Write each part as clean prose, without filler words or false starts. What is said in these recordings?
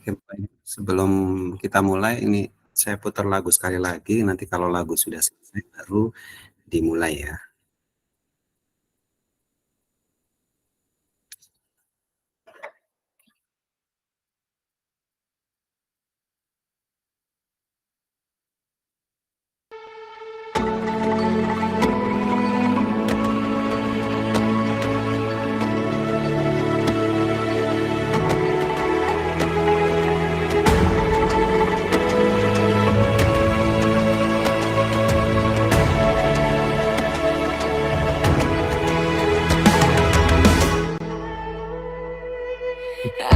Oke, baik. Sebelum kita mulai, ini saya putar lagu sekali lagi, nanti kalau lagu sudah selesai baru dimulai ya.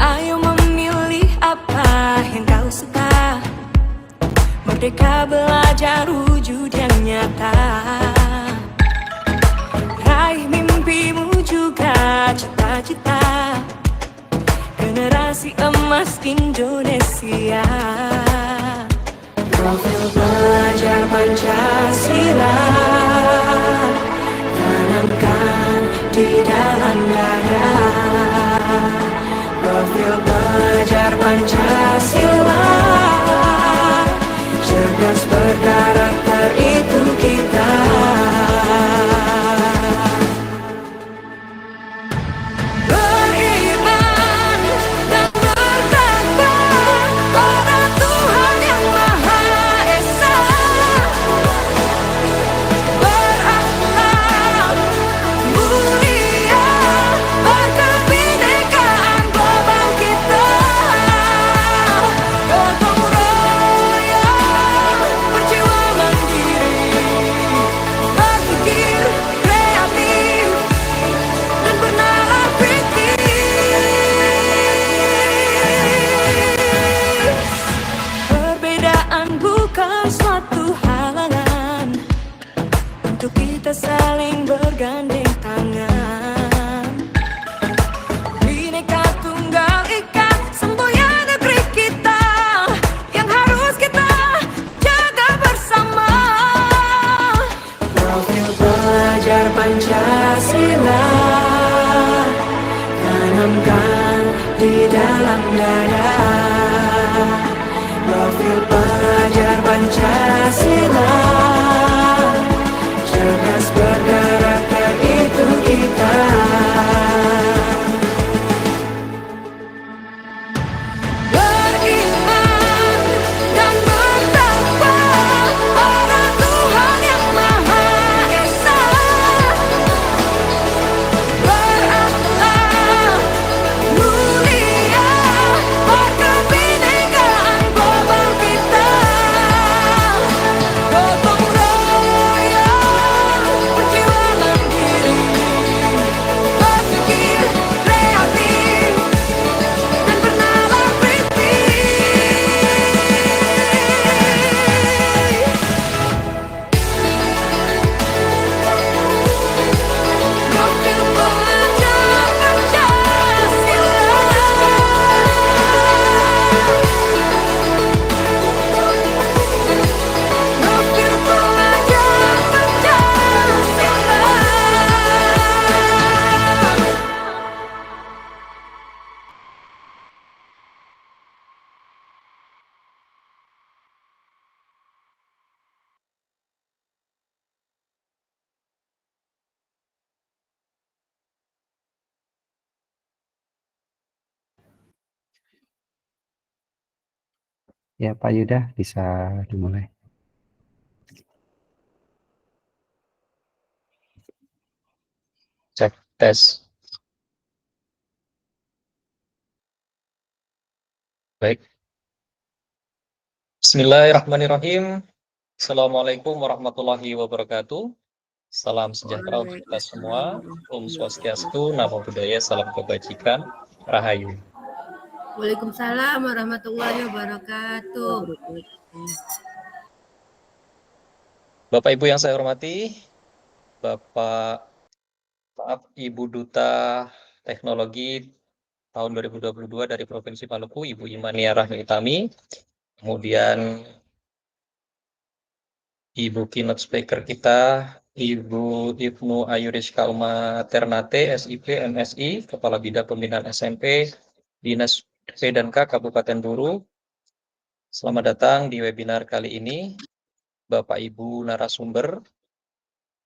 Ayo memilih apa yang kau suka. Merdeka belajar wujud yang nyata. Raih mimpimu juga cita-cita. Generasi emas Indonesia. Profil belajar Pancasila tanamkan di dalam dada. Profil belajar Pancasila, cerdas berkarakter itu kita. Beriman dan bertakwa pada Tuhan yang Maha Esa. Berakhlak mulia, berkebinekaan global kita. Gotong royong, berjiwa mandiri, berpikir kreatif dan bernalar kritis. Perbedaan bukan suatu halangan untuk kita saling bergandeng tangan. Bhinneka Tunggal Ika, semboyan negeri kita yang harus kita jaga bersama. Profil belajar Pancasila tanamkan di dalam dada. Profil belajar Pancasila, cerdas berkarakter itu kita. Beriman dan bertakwa pada Tuhan yang Maha Esa. Berakhlak mulia, berkebinekaan global kita. Gotong royong, berjiwa mandiri, berpikir kreatif dan bernalar kritis. Profil belajar Pancasila. Profil belajar Pancasila. Ya, Pak Yuda, bisa dimulai. Cek tes. Baik. Bismillahirrahmanirrahim. Assalamualaikum warahmatullahi wabarakatuh. Salam sejahtera untuk kita semua. Om Swastiastu, Namo Buddhaya, salam kebajikan, Rahayu. Waalaikumsalam warahmatullahi wabarakatuh. Bapak Ibu yang saya hormati, Ibu Duta Teknologi tahun 2022 dari Provinsi Maluku, Ibu Imania Rahmi Utami, kemudian Ibu keynote speaker kita, Ibu Ibnu Ayuriska Uma Ternate, SIP, MSI, Kepala Bidang Pembinaan SMP, Dinas P&K Kabupaten Buru. Selamat datang di webinar kali ini, Bapak Ibu narasumber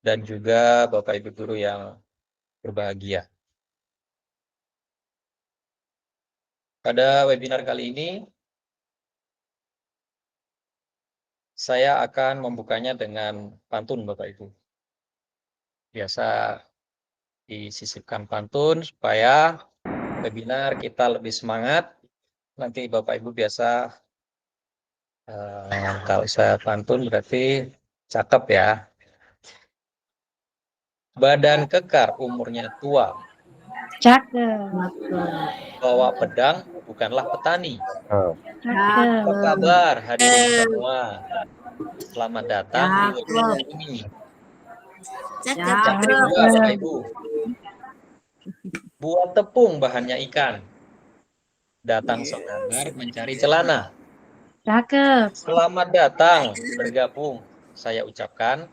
dan juga Bapak Ibu guru yang berbahagia. Pada webinar kali ini, saya akan membukanya dengan pantun Bapak Ibu. Biasa disisipkan pantun supaya webinar kita lebih semangat. Nanti Bapak Ibu biasa kalau saya pantun berarti cakep ya. Badan kekar umurnya tua, Cakep. bawa pedang bukanlah petani. Cakep. Apa kabar hadirin semua? Selamat datang di webinar ini. Yang kedua, Bapak Ibu, buat tepung bahannya ikan. Datang saudagar mencari celana. Cakep. Selamat datang bergabung. Saya ucapkan,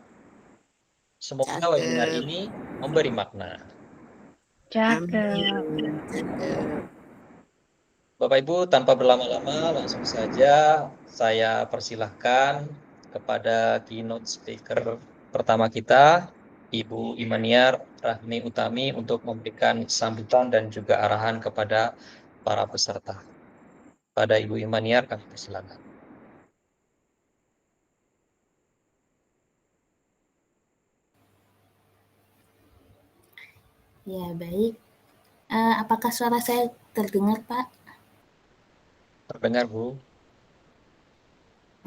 semoga webinar ini memberi makna. Cakep. Bapak Ibu, tanpa berlama-lama, langsung saja saya persilahkan kepada keynote speaker pertama kita, Ibu Imaniar Rahmi Utami, untuk memberikan sambutan dan juga arahan kepada para peserta. Pada Ibu Imaniar, kami persilakan. Ya, baik. Apakah suara saya terdengar, Pak? Terdengar, Bu.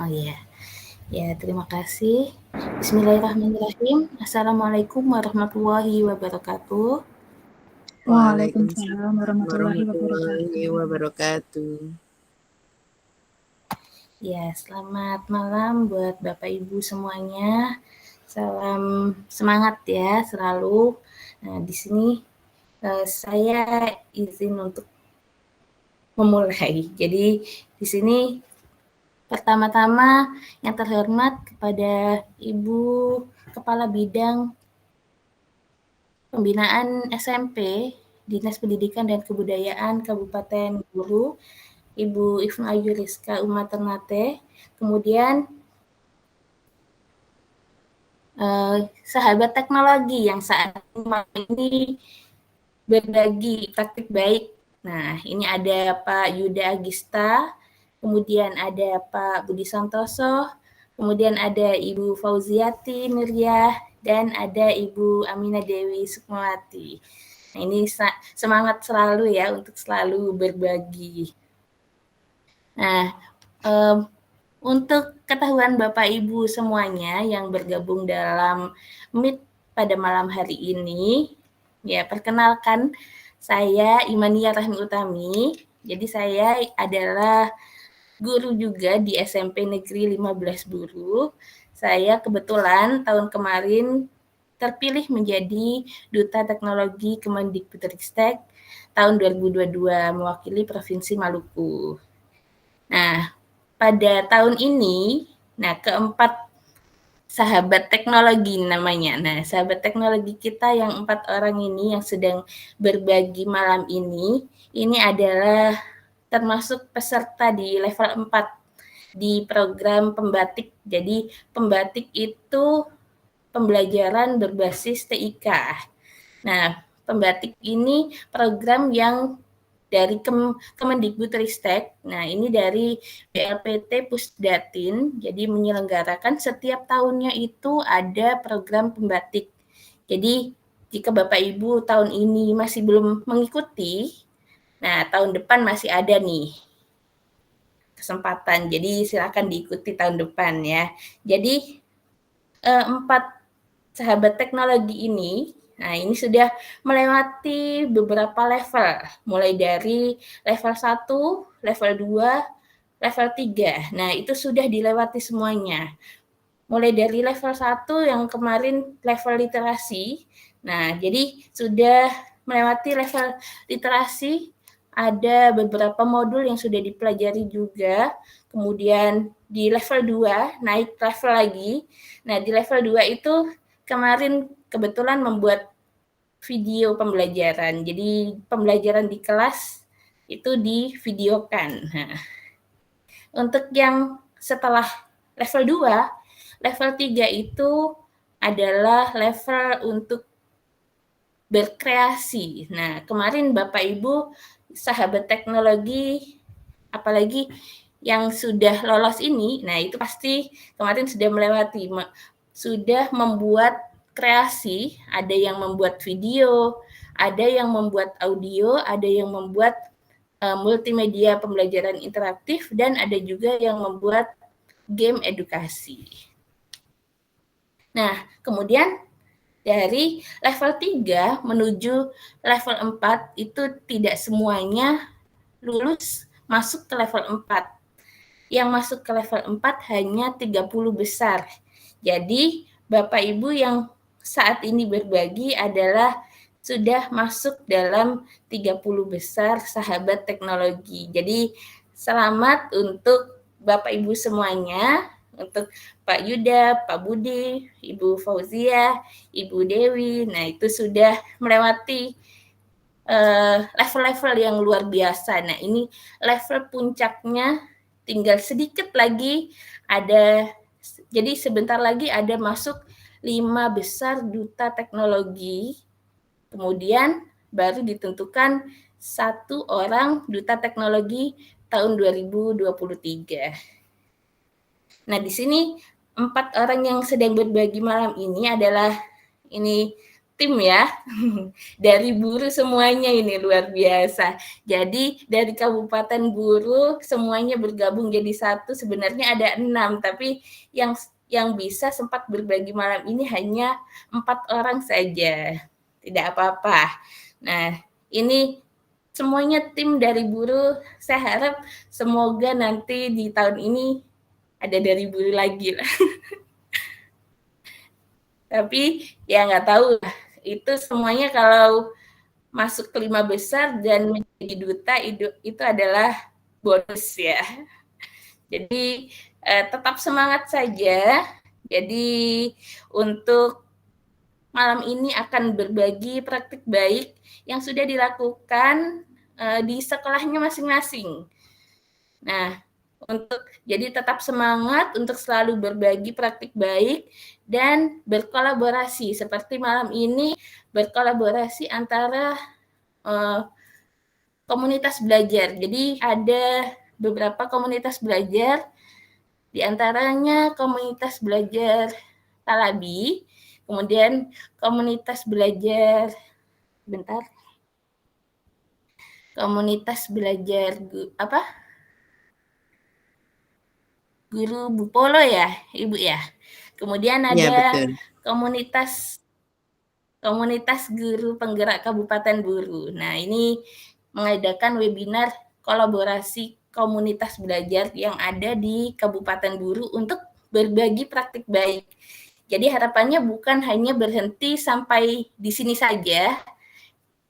Oh iya. Ya, terima kasih. Bismillahirrahmanirrahim. Assalamualaikum warahmatullahi wabarakatuh. Waalaikumsalam warahmatullahi wabarakatuh. Ya, selamat malam buat Bapak Ibu semuanya. Salam semangat ya selalu. Nah, di sini saya izin untuk memulai. Jadi di sini pertama-tama yang terhormat kepada Ibu Kepala Bidang Pembinaan SMP Dinas Pendidikan dan Kebudayaan Kabupaten Buru, Ibu Ibnu Ayu Rizka Uma Ternate, kemudian sahabat teknologi yang saat ini berbagi praktik baik. Nah, ini ada Pak Yuda Agista, kemudian ada Pak Budi Santoso, kemudian ada Ibu Fauziati Nuryah, dan ada Ibu Aminah Dewi Sukmawati. Nah, ini semangat selalu ya untuk selalu berbagi. Nah, untuk ketahuan Bapak Ibu semuanya yang bergabung dalam Meet pada malam hari ini, ya perkenalkan saya Imaniar Rahmi Utami. Jadi saya adalah guru juga di SMP Negeri 15 Buru. Saya kebetulan tahun kemarin terpilih menjadi Duta Teknologi Kemendikbudristek tahun 2022 mewakili Provinsi Maluku. Nah, pada tahun ini, keempat sahabat teknologi namanya. Nah, sahabat teknologi kita yang 4 orang ini yang sedang berbagi malam ini adalah termasuk peserta di level 4 di program pembatik. Jadi pembatik itu pembelajaran berbasis TIK. Nah, pembatik ini program yang dari Kemendikbudristek. Nah, ini dari BLPT Pusdatin. Jadi menyelenggarakan setiap tahunnya itu ada program pembatik. Jadi jika Bapak Ibu tahun ini masih belum mengikuti, nah tahun depan masih ada nih kesempatan. Jadi silakan diikuti tahun depan ya. Jadi 4 sahabat teknologi ini, nah ini sudah melewati beberapa level, mulai dari level 1, level 2, level 3. Nah, itu sudah dilewati semuanya. Mulai dari level 1 yang kemarin level literasi. Nah, jadi sudah melewati level literasi, ada beberapa modul yang sudah dipelajari juga. Kemudian di level 2 naik level lagi. Nah, di level 2 itu kemarin kebetulan membuat video pembelajaran. Jadi pembelajaran di kelas itu divideokan. Nah, untuk yang setelah level 2, level 3 itu adalah level untuk berkreasi. Nah, kemarin Bapak Ibu sahabat teknologi, apalagi yang sudah lolos ini, nah itu pasti kemarin sudah melewati, sudah membuat kreasi, ada yang membuat video, ada yang membuat audio, ada yang membuat multimedia pembelajaran interaktif, dan ada juga yang membuat game edukasi. Nah, kemudian dari level 3 menuju level 4 itu tidak semuanya lulus masuk ke level 4. Yang masuk ke level 4 hanya 30 besar. Jadi, Bapak Ibu yang saat ini berbagi adalah sudah masuk dalam 30 besar sahabat teknologi. Jadi, selamat untuk Bapak Ibu semuanya, untuk Pak Yuda, Pak Budi, Ibu Fauzia, Ibu Dewi. Nah, itu sudah melewati level-level yang luar biasa. Nah, ini level puncaknya, tinggal sedikit lagi ada, jadi sebentar lagi ada masuk 5 besar duta teknologi, kemudian baru ditentukan 1 orang duta teknologi tahun 2023. Nah, di sini 4 orang yang sedang berbagi malam ini adalah ini tim ya, dari Buru semuanya, ini luar biasa. Jadi dari Kabupaten Buru semuanya bergabung jadi satu, sebenarnya ada 6, tapi yang bisa sempat berbagi malam ini hanya 4 orang saja. Tidak apa-apa. Nah, ini semuanya tim dari Buru, saya harap semoga nanti di tahun ini ada dari Buru lagi lah. Tapi ya nggak tahu lah. Itu semuanya kalau masuk ke 5 besar dan menjadi duta itu adalah bonus ya. Jadi tetap semangat saja. Jadi untuk malam ini akan berbagi praktik baik yang sudah dilakukan di sekolahnya masing-masing. Nah, jadi tetap semangat untuk selalu berbagi praktik baik dan berkolaborasi. Seperti malam ini berkolaborasi antara komunitas belajar. Jadi ada beberapa komunitas belajar, di antaranya komunitas belajar Talabi, kemudian komunitas belajar komunitas belajar Guru Bupolo ya, Ibu ya. Kemudian ada betul. komunitas guru penggerak Kabupaten Buru. Nah, ini mengadakan webinar kolaborasi komunitas belajar yang ada di Kabupaten Buru untuk berbagi praktik baik. Jadi harapannya bukan hanya berhenti sampai di sini saja,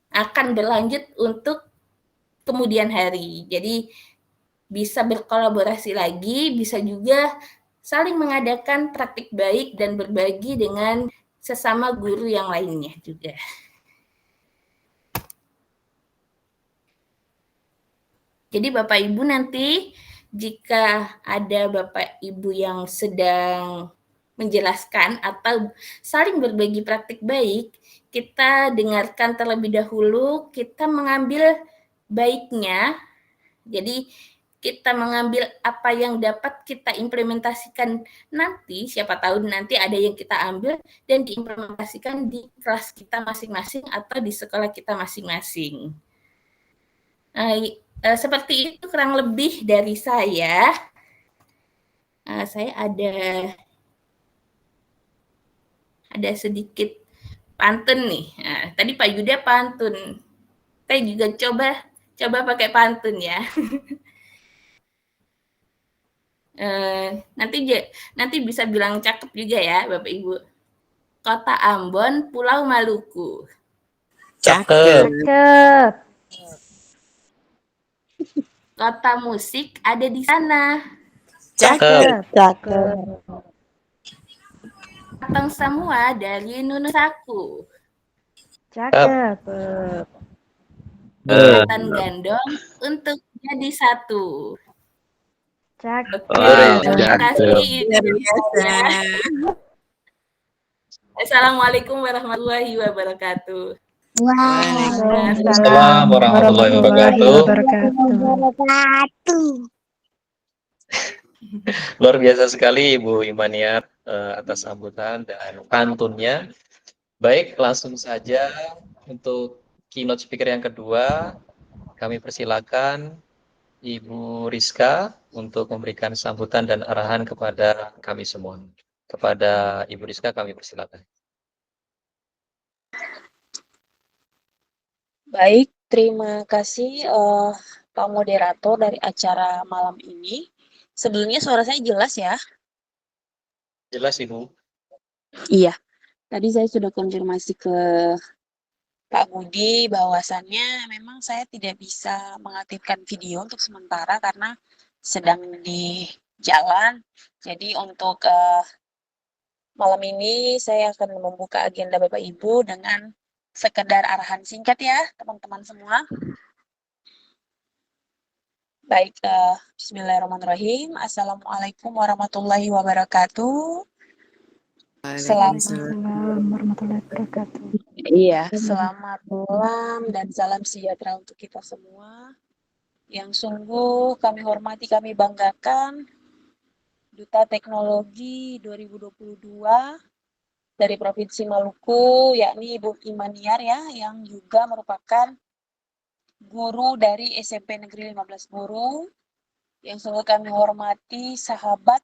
akan berlanjut untuk kemudian hari. Jadi bisa berkolaborasi lagi, bisa juga saling mengadakan praktik baik dan berbagi dengan sesama guru yang lainnya juga. Jadi Bapak Ibu nanti jika ada Bapak Ibu yang sedang menjelaskan atau saling berbagi praktik baik, kita dengarkan terlebih dahulu, kita mengambil baiknya. Jadi kita mengambil apa yang dapat kita implementasikan nanti, siapa tahu nanti ada yang kita ambil dan diimplementasikan di kelas kita masing-masing atau di sekolah kita masing-masing. Seperti itu kurang lebih dari saya. Saya ada sedikit pantun nih. Tadi Pak Yuda pantun. Saya juga coba pakai pantun ya. Nanti bisa bilang cakep juga ya Bapak Ibu. Kota Ambon, Pulau Maluku. Cakep. Cakep. Kota musik ada di sana. Cakep. Cakep. Datang semua dari Nunusaku. Cakep. kekuatan gandong untuk jadi satu. Cakep. Oke, Wow, terima kasih Luar Ibu biasa. ya. Assalamualaikum warahmatullahi wabarakatuh. Waalaikumsalam warahmatullahi wabarakatuh. Luar biasa sekali Ibu Imaniar atas sambutan dan pantunnya. Baik, langsung saja untuk keynote speaker yang kedua, kami persilakan Ibu Rizka untuk memberikan sambutan dan arahan kepada kami semua. Kepada Ibu Rizka kami persilakan. Baik, terima kasih Pak Moderator dari acara malam ini. Sebelumnya suara saya jelas ya? Jelas Ibu? Iya, tadi saya sudah konfirmasi ke Pak Budi bahwasannya memang saya tidak bisa mengaktifkan video untuk sementara karena sedang di jalan. Jadi untuk malam ini saya akan membuka agenda Bapak Ibu dengan sekedar arahan singkat ya teman-teman semua. Baik, bismillahirrahmanirrahim. Assalamualaikum warahmatullahi wabarakatuh. Waalaikumsalam warahmatullahi wabarakatuh. Iya, selamat malam dan salam sejahtera untuk kita semua. Yang sungguh kami hormati, kami banggakan Duta Teknologi 2022 dari Provinsi Maluku, yakni Ibu Imaniar ya, yang juga merupakan guru dari SMP Negeri 15 Guru. Yang sungguh kami hormati sahabat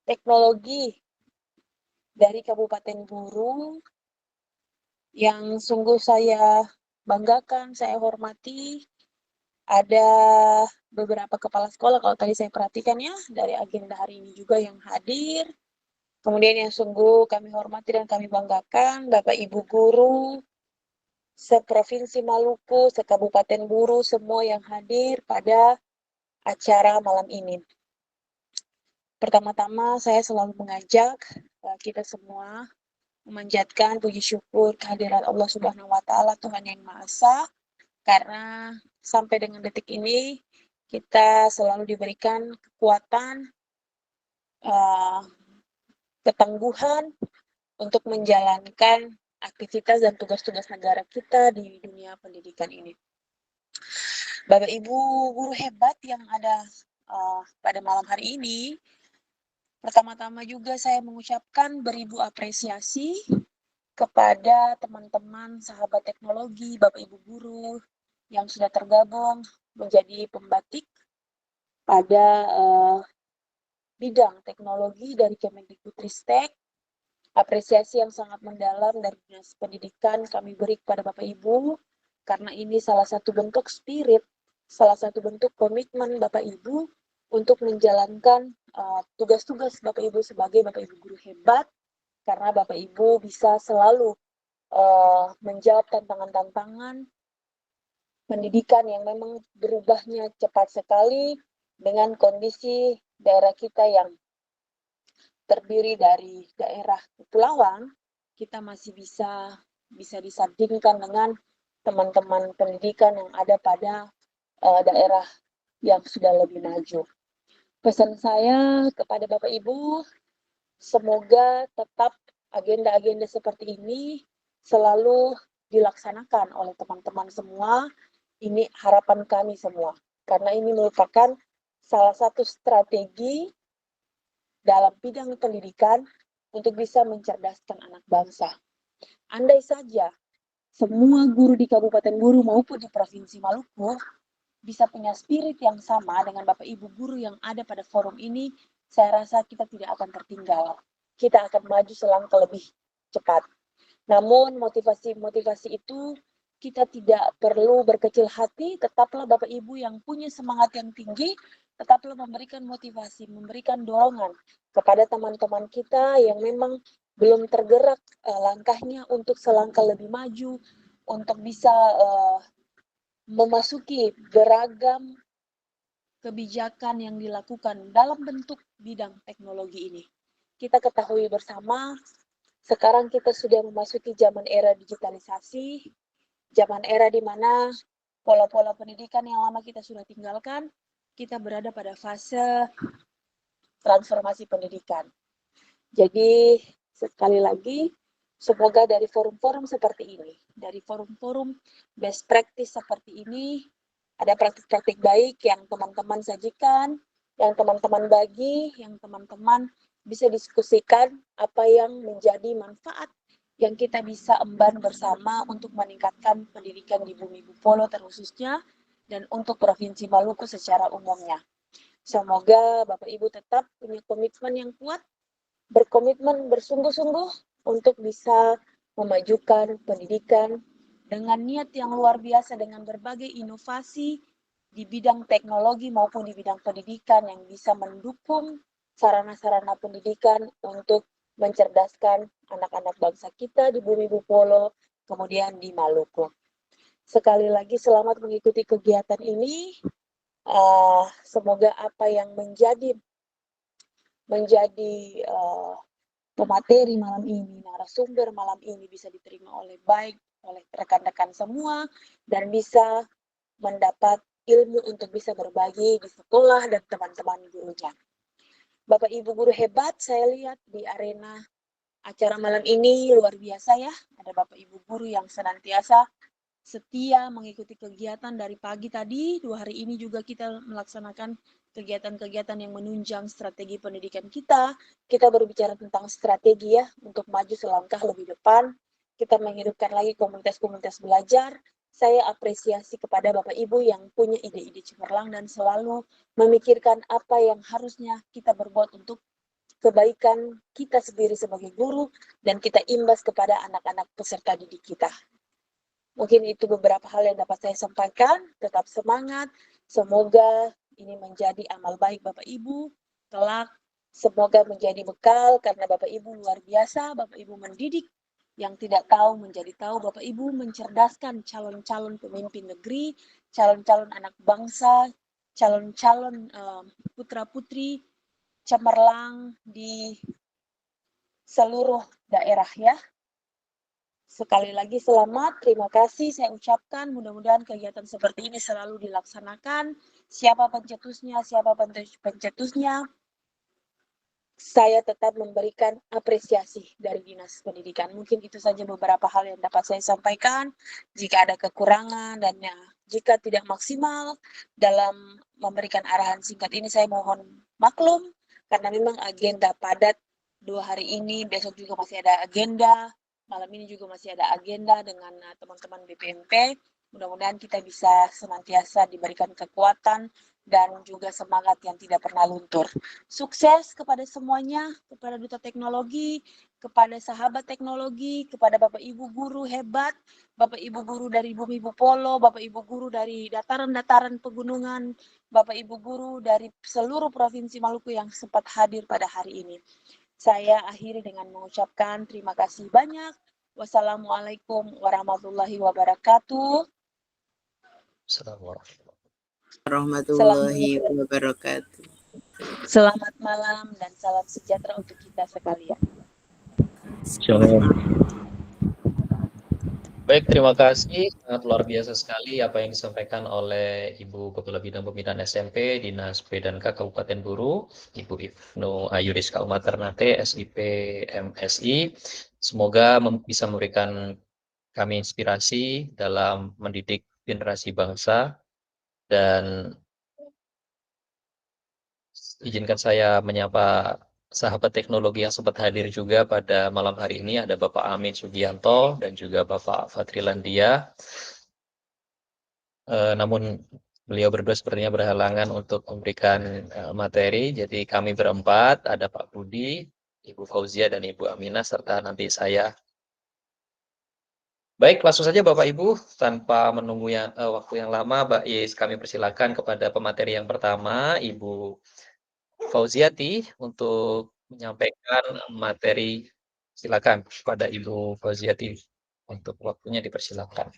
teknologi dari Kabupaten Buru yang sungguh saya banggakan, saya hormati. Ada beberapa kepala sekolah kalau tadi saya perhatikan ya dari agenda hari ini juga yang hadir. Kemudian yang sungguh kami hormati dan kami banggakan Bapak Ibu guru seprovinsi Maluku, sekabupaten Buru, semua yang hadir pada acara malam ini. Pertama-tama saya selalu mengajak kita semua memanjatkan puji syukur kehadiran Allah Subhanahu wa taala, Tuhan yang Maha Esa, karena sampai dengan detik ini kita selalu diberikan kekuatan, ketangguhan untuk menjalankan aktivitas dan tugas-tugas negara kita di dunia pendidikan ini. Bapak Ibu guru hebat yang ada pada malam hari ini, pertama-tama juga saya mengucapkan beribu apresiasi kepada teman-teman sahabat teknologi, Bapak Ibu guru yang sudah tergabung menjadi pembatik pada bidang teknologi dari Kemendikbudristek. Apresiasi yang sangat mendalam dari Dinas Pendidikan kami beri kepada Bapak Ibu, karena ini salah satu bentuk spirit, salah satu bentuk komitmen Bapak Ibu untuk menjalankan tugas-tugas Bapak Ibu sebagai Bapak Ibu guru hebat, karena Bapak Ibu bisa selalu menjawab tantangan-tantangan pendidikan yang memang berubahnya cepat sekali dengan kondisi daerah kita yang terdiri dari daerah kepulauan. Kita masih bisa disandingkan dengan teman-teman pendidikan yang ada pada daerah yang sudah lebih maju. Pesan saya kepada Bapak Ibu, semoga tetap agenda-agenda seperti ini selalu dilaksanakan oleh teman-teman semua. Ini harapan kami semua, karena ini merupakan salah satu strategi dalam bidang pendidikan untuk bisa mencerdaskan anak bangsa. Andai saja semua guru di Kabupaten Buru maupun di Provinsi Maluku bisa punya spirit yang sama dengan Bapak Ibu guru yang ada pada forum ini, saya rasa kita tidak akan tertinggal. Kita akan maju selangkah lebih cepat. Namun motivasi-motivasi itu kita tidak perlu berkecil hati, tetaplah Bapak Ibu yang punya semangat yang tinggi, tetaplah memberikan motivasi, memberikan dorongan kepada teman-teman kita yang memang belum tergerak langkahnya untuk selangkah lebih maju, untuk bisa memasuki beragam kebijakan yang dilakukan dalam bentuk bidang teknologi ini. Kita ketahui bersama, sekarang kita sudah memasuki zaman era digitalisasi, zaman era di mana pola-pola pendidikan yang lama kita sudah tinggalkan, kita berada pada fase transformasi pendidikan. Jadi sekali lagi, semoga dari forum-forum seperti ini, dari forum-forum best practice seperti ini, ada praktik-praktik baik yang teman-teman sajikan, yang teman-teman bagi, yang teman-teman bisa diskusikan apa yang menjadi manfaat yang kita bisa emban bersama untuk meningkatkan pendidikan di Bumi Bupolo terkhususnya dan untuk Provinsi Maluku secara umumnya. Semoga Bapak Ibu tetap punya komitmen yang kuat, berkomitmen bersungguh-sungguh untuk bisa memajukan pendidikan dengan niat yang luar biasa dengan berbagai inovasi di bidang teknologi maupun di bidang pendidikan yang bisa mendukung sarana-sarana pendidikan untuk mencerdaskan anak-anak bangsa kita di Bumi Bupolo, kemudian di Maluku. Sekali lagi selamat mengikuti kegiatan ini. Semoga apa yang menjadi pemateri malam ini, narasumber malam ini bisa diterima oleh baik oleh rekan-rekan semua dan bisa mendapat ilmu untuk bisa berbagi di sekolah dan teman-teman gurunya. Bapak Ibu guru hebat, saya lihat di arena acara malam ini luar biasa ya. Ada Bapak Ibu guru yang senantiasa setia mengikuti kegiatan dari pagi tadi. 2 hari ini juga kita melaksanakan kegiatan-kegiatan yang menunjang strategi pendidikan kita. Kita berbicara tentang strategi ya, untuk maju selangkah lebih depan. Kita menghidupkan lagi komunitas-komunitas belajar. Saya apresiasi kepada Bapak Ibu yang punya ide-ide cemerlang dan selalu memikirkan apa yang harusnya kita berbuat untuk kebaikan kita sendiri sebagai guru dan kita imbas kepada anak-anak peserta didik kita. Mungkin itu beberapa hal yang dapat saya sampaikan. Tetap semangat. Semoga ini menjadi amal baik Bapak Ibu. Kelak semoga menjadi bekal karena Bapak Ibu luar biasa. Bapak Ibu mendidik yang tidak tahu menjadi tahu. Bapak Ibu mencerdaskan calon-calon pemimpin negeri, calon-calon anak bangsa, calon-calon putra-putri cemerlang di seluruh daerah ya. Sekali lagi selamat, terima kasih saya ucapkan. Mudah-mudahan kegiatan seperti ini selalu dilaksanakan. Siapa pencetusnya, saya tetap memberikan apresiasi dari Dinas Pendidikan. Mungkin itu saja beberapa hal yang dapat saya sampaikan. Jika ada kekurangan dan jika tidak maksimal dalam memberikan arahan singkat ini, saya mohon maklum karena memang agenda padat 2 hari ini, besok juga masih ada agenda, malam ini juga masih ada agenda dengan teman-teman BPMP. Mudah-mudahan kita bisa senantiasa diberikan kekuatan dan juga semangat yang tidak pernah luntur. Sukses kepada semuanya, kepada Duta Teknologi, kepada sahabat teknologi, kepada Bapak Ibu guru hebat, Bapak Ibu guru dari Bumi Bupolo, Bapak Ibu guru dari dataran-dataran pegunungan, Bapak Ibu guru dari seluruh Provinsi Maluku yang sempat hadir pada hari ini. Saya akhiri dengan mengucapkan terima kasih banyak. Wassalamualaikum warahmatullahi wabarakatuh. Assalamualaikum. Warahmatullahi wabarakatuh. Selamat malam dan salam sejahtera untuk kita sekalian. Shalom. Baik, terima kasih. Sangat luar biasa sekali apa yang disampaikan oleh Ibu Kepala Bidang Pembinaan SMP Dinas P&K Kabupaten Buru, Ibu Ibnu Ayuriska Maternate, SIP MSI. Semoga bisa memberikan kami inspirasi dalam mendidik generasi bangsa. Dan izinkan saya menyapa sahabat teknologi yang sempat hadir juga pada malam hari ini. Ada Bapak Amin Sugianto dan juga Bapak Fatrilandia. Namun beliau berdua sepertinya berhalangan untuk memberikan materi. Jadi kami berempat, ada Pak Budi, Ibu Fauzia, dan Ibu Aminah, serta nanti saya. Baik, langsung saja Bapak Ibu, tanpa menunggu waktu yang lama, Mbak Is, kami persilakan kepada pemateri yang pertama, Ibu Fauziati, untuk menyampaikan materi. Silakan kepada Ibu Fauziati, untuk waktunya dipersilakan.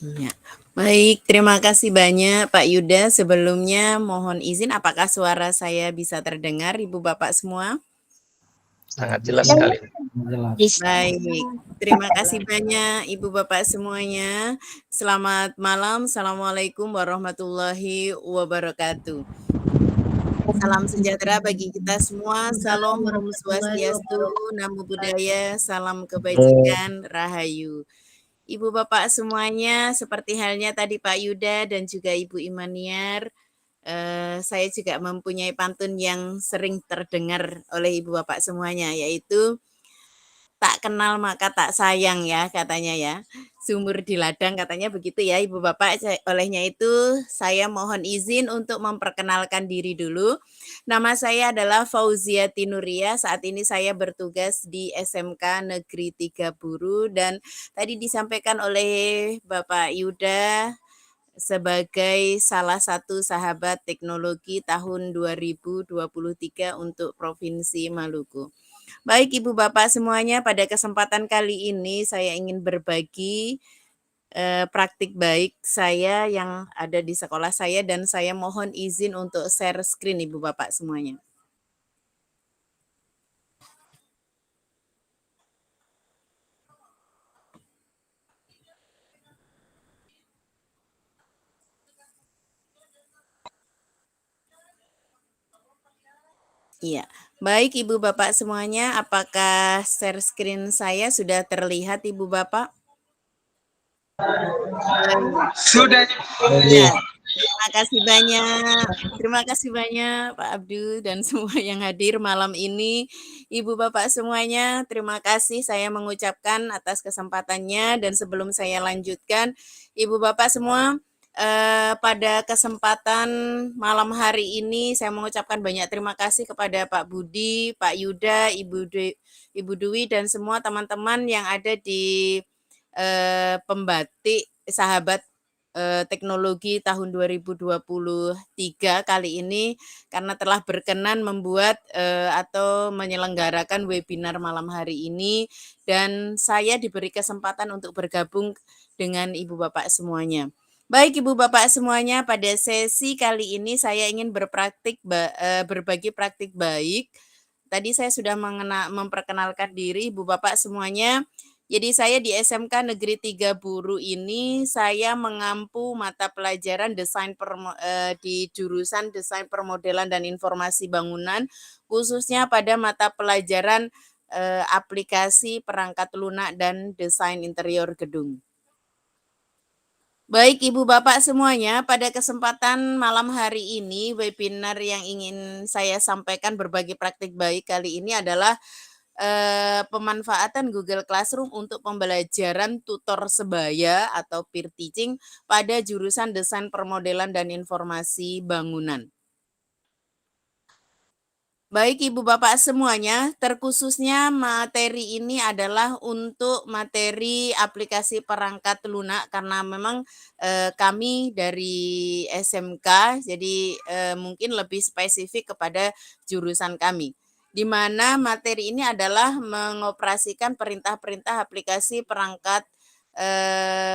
Ya. Baik, terima kasih banyak Pak Yuda. Sebelumnya mohon izin, apakah suara saya bisa terdengar Ibu Bapak semua? Sangat jelas sekali. Baik, terima kasih banyak Ibu Bapak semuanya. Selamat malam. Assalamualaikum warahmatullahi wabarakatuh. Salam sejahtera bagi kita semua. Salam Om Swastiastu, Namo Buddhaya, salam kebajikan, Rahayu. Ibu Bapak semuanya, seperti halnya tadi Pak Yuda dan juga Ibu Imaniar, saya juga mempunyai pantun yang sering terdengar oleh Ibu Bapak semuanya, yaitu tak kenal maka tak sayang ya katanya ya. Sumur di ladang katanya begitu ya Ibu Bapak. Olehnya itu saya mohon izin untuk memperkenalkan diri dulu. Nama saya adalah Fauzia Tinuria. Saat ini saya bertugas di SMK Negeri 3 Buru dan tadi disampaikan oleh Bapak Yuda sebagai salah satu sahabat teknologi tahun 2023 untuk Provinsi Maluku. Baik Ibu Bapak semuanya, pada kesempatan kali ini saya ingin berbagi praktik baik saya yang ada di sekolah saya dan saya mohon izin untuk share screen Ibu Bapak semuanya. Iya, baik Ibu Bapak semuanya, apakah share screen saya sudah terlihat Ibu Bapak? Sudah. Ya, terima kasih banyak Pak Abdu dan semua yang hadir malam ini. Ibu Bapak semuanya, terima kasih saya mengucapkan atas kesempatannya dan sebelum saya lanjutkan, Ibu Bapak semua, pada kesempatan malam hari ini saya mengucapkan banyak terima kasih kepada Pak Budi, Pak Yuda, Ibu Dwi dan semua teman-teman yang ada di pembatik sahabat teknologi tahun 2023 kali ini karena telah berkenan membuat atau menyelenggarakan webinar malam hari ini dan saya diberi kesempatan untuk bergabung dengan Ibu Bapak semuanya. Baik Ibu Bapak semuanya, pada sesi kali ini saya ingin berbagi praktik baik. Tadi saya sudah memperkenalkan diri Ibu Bapak semuanya. Jadi saya di SMK Negeri 3 Buru ini saya mengampu mata pelajaran di jurusan Desain Permodelan dan Informasi Bangunan khususnya pada mata pelajaran aplikasi perangkat lunak dan desain interior gedung. Baik Ibu Bapak semuanya, pada kesempatan malam hari ini webinar yang ingin saya sampaikan berbagi praktik baik kali ini adalah pemanfaatan Google Classroom untuk pembelajaran tutor sebaya atau peer teaching pada jurusan Desain Permodelan dan Informasi Bangunan. Baik Ibu Bapak semuanya, terkhususnya materi ini adalah untuk materi aplikasi perangkat lunak karena memang kami dari SMK jadi mungkin lebih spesifik kepada jurusan kami. Di mana materi ini adalah mengoperasikan perintah-perintah aplikasi perangkat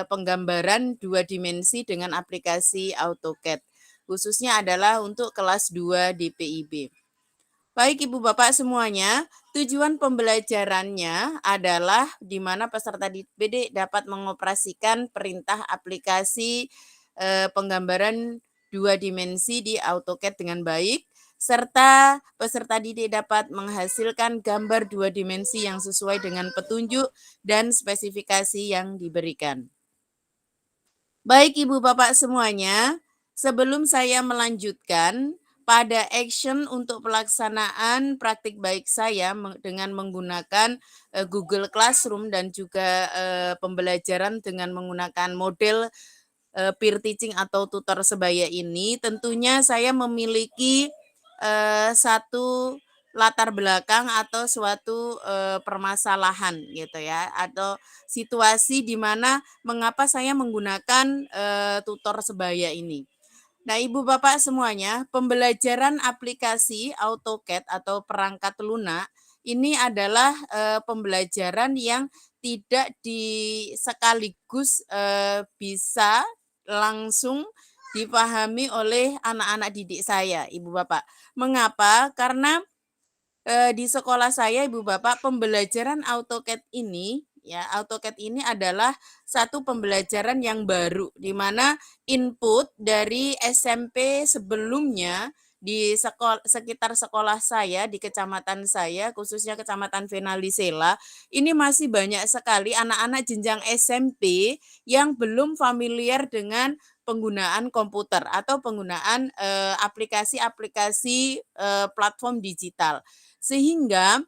penggambaran 2 dimensi dengan aplikasi AutoCAD. Khususnya adalah untuk kelas 2 di PIB. Baik Ibu Bapak semuanya, tujuan pembelajarannya adalah di mana peserta didik dapat mengoperasikan perintah aplikasi penggambaran 2 dimensi di AutoCAD dengan baik, serta peserta didik dapat menghasilkan gambar 2 dimensi yang sesuai dengan petunjuk dan spesifikasi yang diberikan. Baik Ibu Bapak semuanya, sebelum saya melanjutkan, pada action untuk pelaksanaan praktik baik saya dengan menggunakan Google Classroom dan juga pembelajaran dengan menggunakan model peer teaching atau tutor sebaya ini, tentunya saya memiliki satu latar belakang atau suatu permasalahan gitu ya, atau situasi di mana mengapa saya menggunakan tutor sebaya ini. Nah, Ibu Bapak semuanya, pembelajaran aplikasi AutoCAD atau perangkat lunak ini adalah pembelajaran yang tidak sekaligus bisa langsung dipahami oleh anak-anak didik saya, Ibu Bapak. Mengapa? Karena di sekolah saya Ibu Bapak pembelajaran AutoCAD ini ya, AutoCAD ini adalah satu pembelajaran yang baru di mana input dari SMP sebelumnya di sekitar sekolah saya di kecamatan saya khususnya Kecamatan Venalisela ini masih banyak sekali anak-anak jenjang SMP yang belum familiar dengan penggunaan komputer atau penggunaan aplikasi-aplikasi platform digital. Sehingga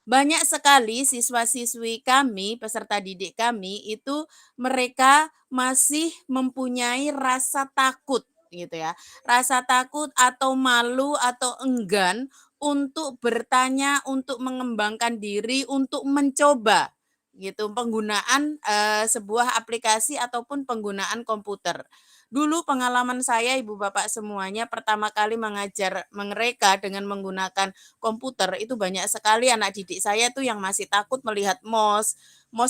banyak sekali siswa-siswi kami, peserta didik kami itu mereka masih mempunyai rasa takut gitu ya. Rasa takut atau malu atau enggan untuk bertanya, untuk mengembangkan diri, untuk mencoba gitu penggunaan sebuah aplikasi ataupun penggunaan komputer. Dulu pengalaman saya Ibu Bapak semuanya pertama kali mengajar mereka dengan menggunakan komputer itu banyak sekali anak didik saya tuh yang masih takut melihat mouse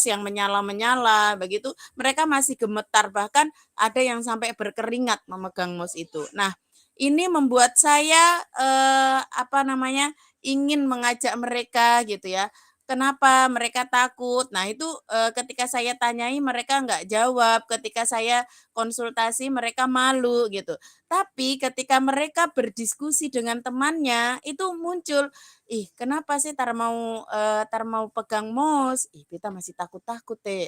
yang menyala-menyala begitu, mereka masih gemetar bahkan ada yang sampai berkeringat memegang mouse itu. Nah, ini membuat saya ingin mengajak mereka gitu ya. Kenapa mereka takut? Nah, itu ketika saya tanyai mereka nggak jawab, ketika saya konsultasi mereka malu gitu. Tapi ketika mereka berdiskusi dengan temannya, itu muncul, "Ih, kenapa sih tar mau pegang mouse? Ih, kita masih takut-takut teh."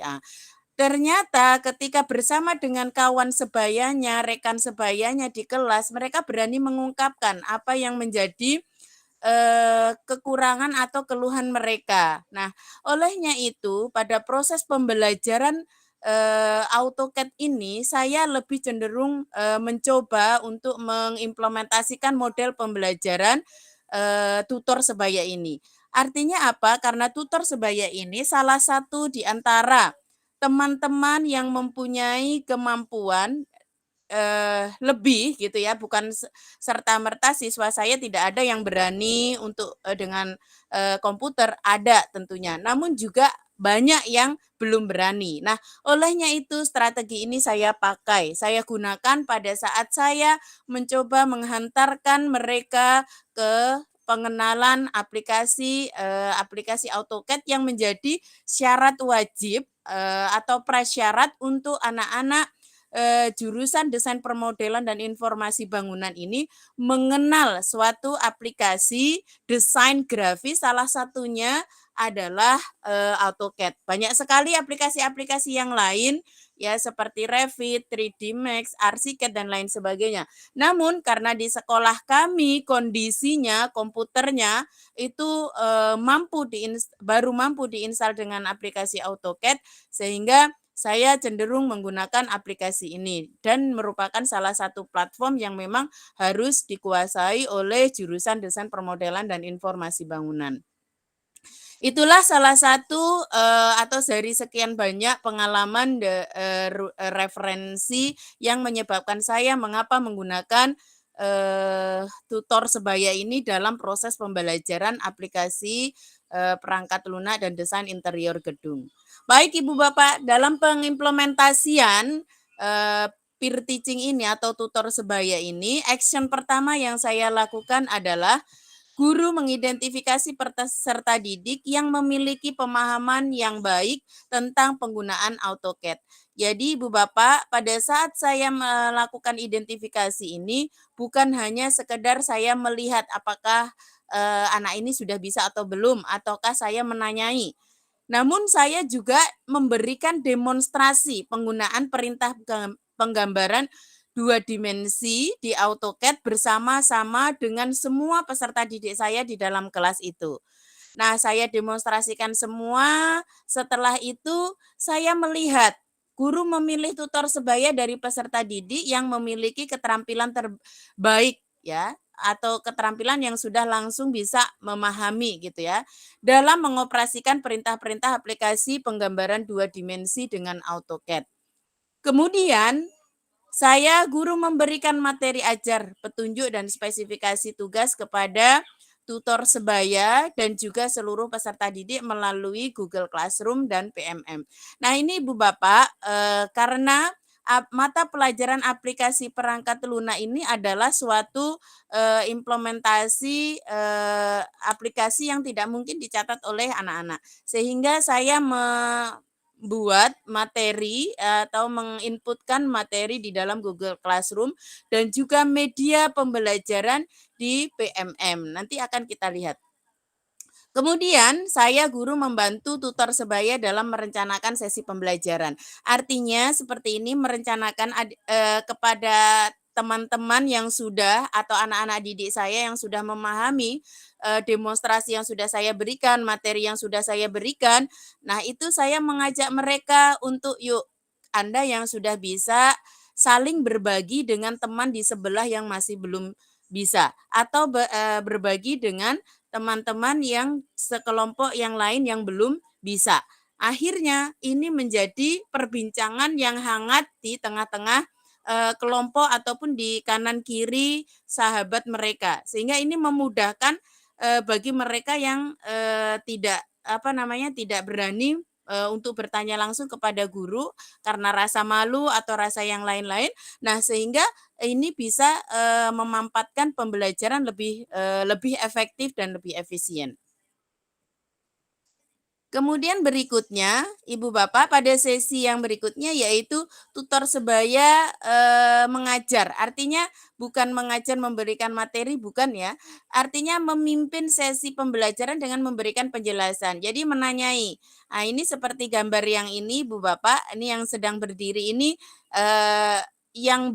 Ternyata ketika bersama dengan kawan sebayanya, rekan sebayanya di kelas, mereka berani mengungkapkan apa yang menjadi kekurangan atau keluhan mereka. Nah, olehnya itu pada proses pembelajaran AutoCAD ini saya lebih cenderung mencoba untuk mengimplementasikan model pembelajaran tutor sebaya ini. Artinya apa? Karena tutor sebaya ini salah satu di antara teman-teman yang mempunyai kemampuan lebih gitu ya, bukan serta-merta siswa saya tidak ada yang berani untuk dengan komputer, ada tentunya, namun juga banyak yang belum berani. Nah, olehnya itu strategi ini saya pakai, saya gunakan pada saat saya mencoba menghantarkan mereka ke pengenalan aplikasi AutoCAD yang menjadi syarat wajib atau prasyarat untuk anak-anak jurusan desain permodelan dan informasi bangunan ini mengenal suatu aplikasi desain grafis, salah satunya adalah AutoCAD. Banyak sekali aplikasi-aplikasi yang lain ya seperti Revit, 3D Max, Archicad dan lain sebagainya. Namun karena di sekolah kami kondisinya komputernya itu baru mampu diinstal dengan aplikasi AutoCAD sehingga saya cenderung menggunakan aplikasi ini dan merupakan salah satu platform yang memang harus dikuasai oleh jurusan desain permodelan dan informasi bangunan. Itulah salah satu atau dari sekian banyak pengalaman referensi yang menyebabkan saya mengapa menggunakan tutor sebaya ini dalam proses pembelajaran aplikasi perangkat lunak dan desain interior gedung. Baik Ibu Bapak, dalam pengimplementasian peer teaching ini atau tutor sebaya ini, action pertama yang saya lakukan adalah guru mengidentifikasi peserta didik yang memiliki pemahaman yang baik tentang penggunaan AutoCAD. Jadi Ibu Bapak, pada saat saya melakukan identifikasi ini, bukan hanya sekedar saya melihat apakah anak ini sudah bisa atau belum, ataukah saya menanyai. Namun saya juga memberikan demonstrasi penggunaan perintah penggambaran 2 dimensi di AutoCAD bersama-sama dengan semua peserta didik saya di dalam kelas itu. Nah, saya demonstrasikan semua, setelah itu saya melihat guru memilih tutor sebaya dari peserta didik yang memiliki keterampilan terbaik ya, atau keterampilan yang sudah langsung bisa memahami gitu ya, dalam mengoperasikan perintah-perintah aplikasi penggambaran 2 dimensi dengan AutoCAD. Kemudian saya guru memberikan materi ajar, petunjuk dan spesifikasi tugas kepada tutor sebaya dan juga seluruh peserta didik melalui Google Classroom dan PMM. Nah, ini Ibu Bapak, karena mata pelajaran aplikasi perangkat lunak ini adalah suatu implementasi aplikasi yang tidak mungkin dicatat oleh anak-anak. Sehingga saya membuat materi atau menginputkan materi di dalam Google Classroom dan juga media pembelajaran di PMM. Nanti akan kita lihat. Kemudian saya guru membantu tutor sebaya dalam merencanakan sesi pembelajaran. Artinya seperti ini merencanakan kepada teman-teman yang sudah atau anak-anak didik saya yang sudah memahami demonstrasi yang sudah saya berikan, materi yang sudah saya berikan. Nah, itu saya mengajak mereka untuk yuk Anda yang sudah bisa saling berbagi dengan teman di sebelah yang masih belum bisa atau berbagi dengan teman-teman yang sekelompok yang lain yang belum bisa. Akhirnya ini menjadi perbincangan yang hangat di tengah-tengah kelompok ataupun di kanan kiri sahabat mereka. Sehingga ini memudahkan bagi mereka yang tidak berani untuk bertanya langsung kepada guru karena rasa malu atau rasa yang lain-lain. Nah, sehingga ini bisa memampatkan pembelajaran lebih efektif dan lebih efisien. Kemudian berikutnya, Ibu Bapak, pada sesi yang berikutnya yaitu tutor sebaya mengajar. Artinya bukan mengajar memberikan materi, bukan ya. Artinya memimpin sesi pembelajaran dengan memberikan penjelasan. Jadi menanyai. Nah, ini seperti gambar yang ini, Ibu Bapak, ini yang sedang berdiri ini yang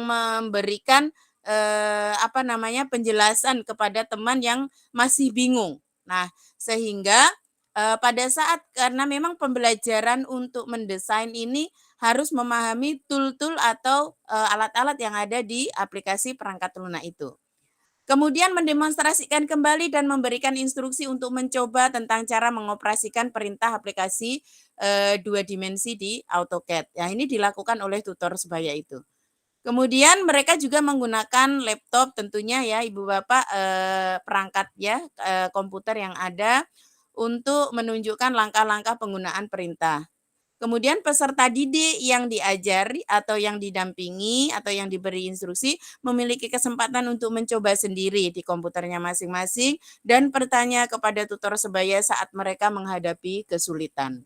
memberikan penjelasan kepada teman yang masih bingung. Nah, sehingga pada saat karena memang pembelajaran untuk mendesain ini harus memahami tool-tool atau alat-alat yang ada di aplikasi perangkat lunak itu. Kemudian mendemonstrasikan kembali dan memberikan instruksi untuk mencoba tentang cara mengoperasikan perintah aplikasi 2 dimensi di AutoCAD. Ya, ini dilakukan oleh tutor sebaya itu. Kemudian mereka juga menggunakan laptop tentunya ya Ibu Bapak perangkat ya komputer yang ada untuk menunjukkan langkah-langkah penggunaan perintah. Kemudian peserta didik yang diajari atau yang didampingi atau yang diberi instruksi memiliki kesempatan untuk mencoba sendiri di komputernya masing-masing dan bertanya kepada tutor sebaya saat mereka menghadapi kesulitan.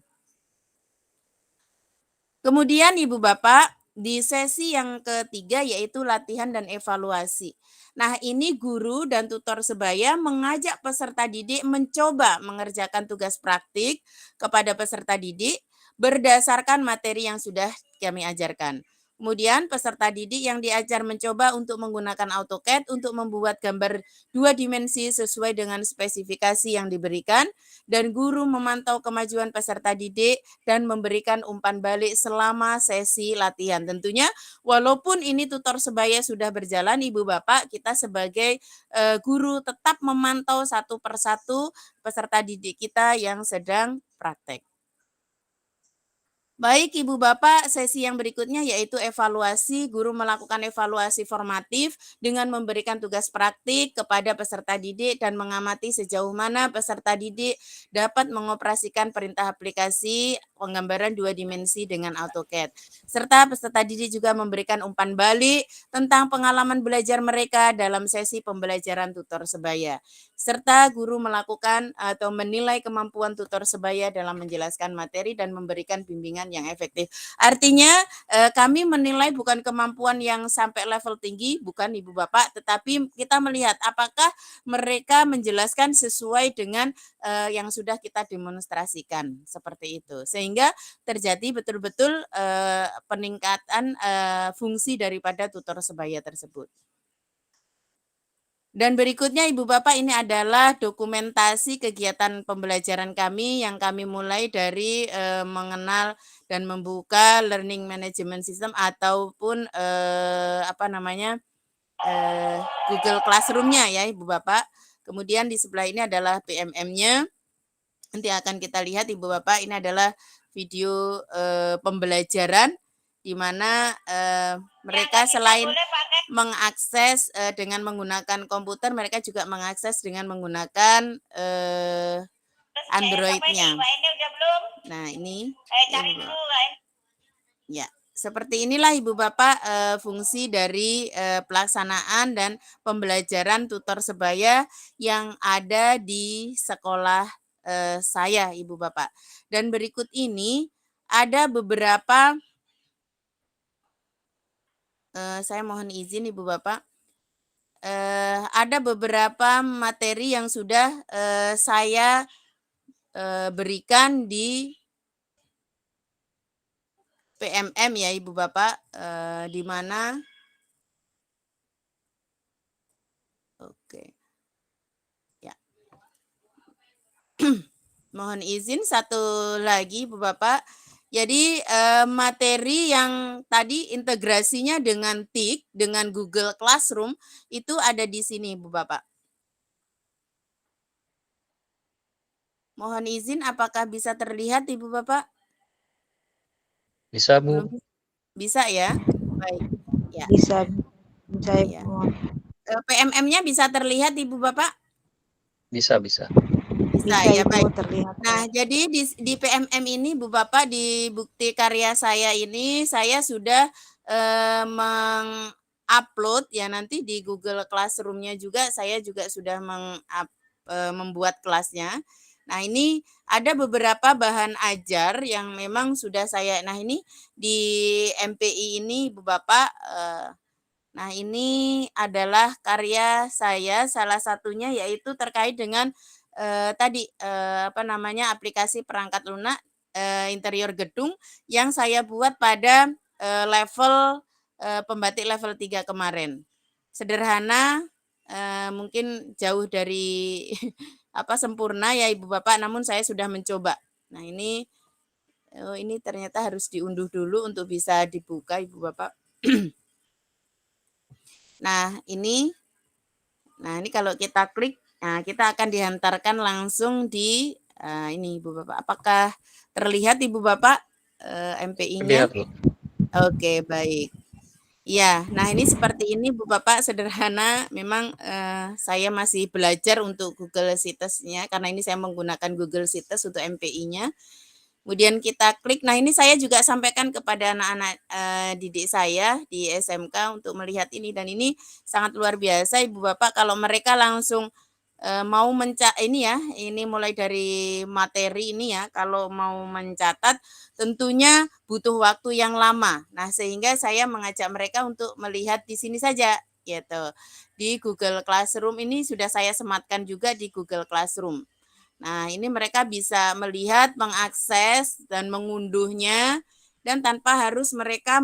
Kemudian Ibu Bapak, di sesi yang ketiga yaitu latihan dan evaluasi. Nah, ini guru dan tutor sebaya mengajak peserta didik mencoba mengerjakan tugas praktik kepada peserta didik berdasarkan materi yang sudah kami ajarkan. Kemudian peserta didik yang diajar mencoba untuk menggunakan AutoCAD untuk membuat gambar 2 dimensi sesuai dengan spesifikasi yang diberikan dan guru memantau kemajuan peserta didik dan memberikan umpan balik selama sesi latihan. Tentunya walaupun ini tutor sebaya sudah berjalan Ibu Bapak, kita sebagai guru tetap memantau satu persatu peserta didik kita yang sedang praktek. Baik Ibu Bapak, sesi yang berikutnya yaitu evaluasi. Guru melakukan evaluasi formatif dengan memberikan tugas praktik kepada peserta didik dan mengamati sejauh mana peserta didik dapat mengoperasikan perintah aplikasi penggambaran 2 dimensi dengan AutoCAD. Serta peserta didik juga memberikan umpan balik tentang pengalaman belajar mereka dalam sesi pembelajaran tutor sebaya. Serta guru melakukan atau menilai kemampuan tutor sebaya dalam menjelaskan materi dan memberikan bimbingan yang efektif. Artinya kami menilai bukan kemampuan yang sampai level tinggi, bukan Ibu Bapak, tetapi kita melihat apakah mereka menjelaskan sesuai dengan yang sudah kita demonstrasikan, seperti itu. Sehingga terjadi betul-betul peningkatan fungsi daripada tutor sebaya tersebut. Dan berikutnya Ibu Bapak, ini adalah dokumentasi kegiatan pembelajaran kami yang kami mulai dari mengenal dan membuka learning management system ataupun Google Classroom-nya ya Ibu Bapak. Kemudian di sebelah ini adalah PMM-nya. Nanti akan kita lihat Ibu Bapak, ini adalah video pembelajaran di mana mereka selain mengakses dengan menggunakan komputer, mereka juga mengakses dengan menggunakan Android-nya. Nah, ini ya, seperti inilah Ibu Bapak fungsi dari pelaksanaan dan pembelajaran tutor sebaya yang ada di sekolah saya Ibu Bapak. Dan berikut ini ada beberapa saya mohon izin Ibu Bapak. Ada beberapa materi yang sudah saya berikan di PMM ya Ibu Bapak, di mana oke. Ya. Mohon izin satu lagi Ibu Bapak. Jadi materi yang tadi integrasinya dengan TIK, dengan Google Classroom itu ada di sini Ibu Bapak. Mohon izin apakah bisa terlihat Ibu Bapak? Bisa, Bu. Belum bisa ya? Baik. Ya. Bisa saya Ya. PMM-nya bisa terlihat Ibu Bapak? Bisa. Bisa Ibu ya, baik. terlihat. Nah, jadi di PMM ini Bu Bapak, di bukti karya saya ini saya sudah mengupload ya, nanti di Google Classroom-nya juga saya juga sudah membuat kelasnya. Nah, ini ada beberapa bahan ajar yang memang sudah saya, nah ini di MPI ini Bu Bapak, nah ini adalah karya saya, salah satunya yaitu terkait dengan tadi apa namanya, aplikasi perangkat lunak interior gedung yang saya buat pada level pembatik level 3 kemarin. Sederhana, mungkin jauh dari apa sempurna ya Ibu Bapak, namun saya sudah mencoba. Nah, ini ini ternyata harus diunduh dulu untuk bisa dibuka Ibu Bapak. Nah, ini kalau kita klik, nah kita akan dihantarkan langsung di ini Ibu Bapak. Apakah terlihat Ibu Bapak MPI-nya? Terlihat, Bu. Oke, baik. Ya, nah ini seperti ini Bu Bapak, sederhana. Memang saya masih belajar untuk Google Sites-nya karena ini saya menggunakan Google Sites untuk MPI-nya. Kemudian kita klik. Nah, ini saya juga sampaikan kepada anak-anak didik saya di SMK untuk melihat ini, dan ini sangat luar biasa Ibu Bapak kalau mereka langsung mau ini ya, ini mulai dari materi ini ya, kalau mau mencatat tentunya butuh waktu yang lama. Nah, sehingga saya mengajak mereka untuk melihat di sini saja gitu. Di Google Classroom ini sudah saya sematkan juga di Google Classroom. Nah, ini mereka bisa melihat, mengakses dan mengunduhnya, dan tanpa harus mereka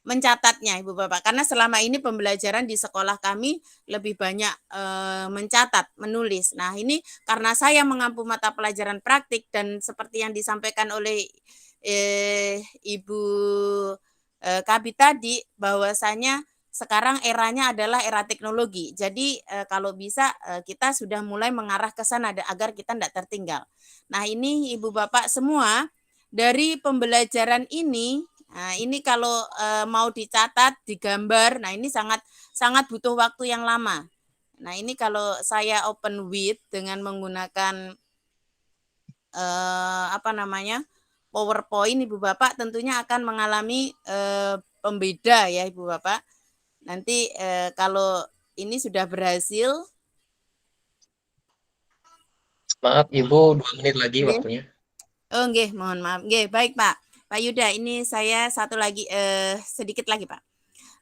mencatatnya Ibu Bapak, karena selama ini pembelajaran di sekolah kami lebih banyak mencatat, menulis. Nah, ini karena saya mengampu mata pelajaran praktik dan seperti yang disampaikan oleh Ibu Kabi tadi, bahwasanya sekarang eranya adalah era teknologi. Jadi kalau bisa kita sudah mulai mengarah ke sana agar kita tidak tertinggal. Nah, ini Ibu Bapak semua dari pembelajaran ini. Nah, ini kalau mau dicatat, digambar, nah ini sangat butuh waktu yang lama. Nah, ini kalau saya open with dengan menggunakan PowerPoint Ibu Bapak, tentunya akan mengalami pembeda ya Ibu Bapak. Nanti kalau ini sudah berhasil. Maaf Ibu, 2 menit lagi waktunya. Oh, nggih, mohon maaf. Nggih, baik Pak. Pak Yuda, ini saya satu lagi sedikit lagi Pak.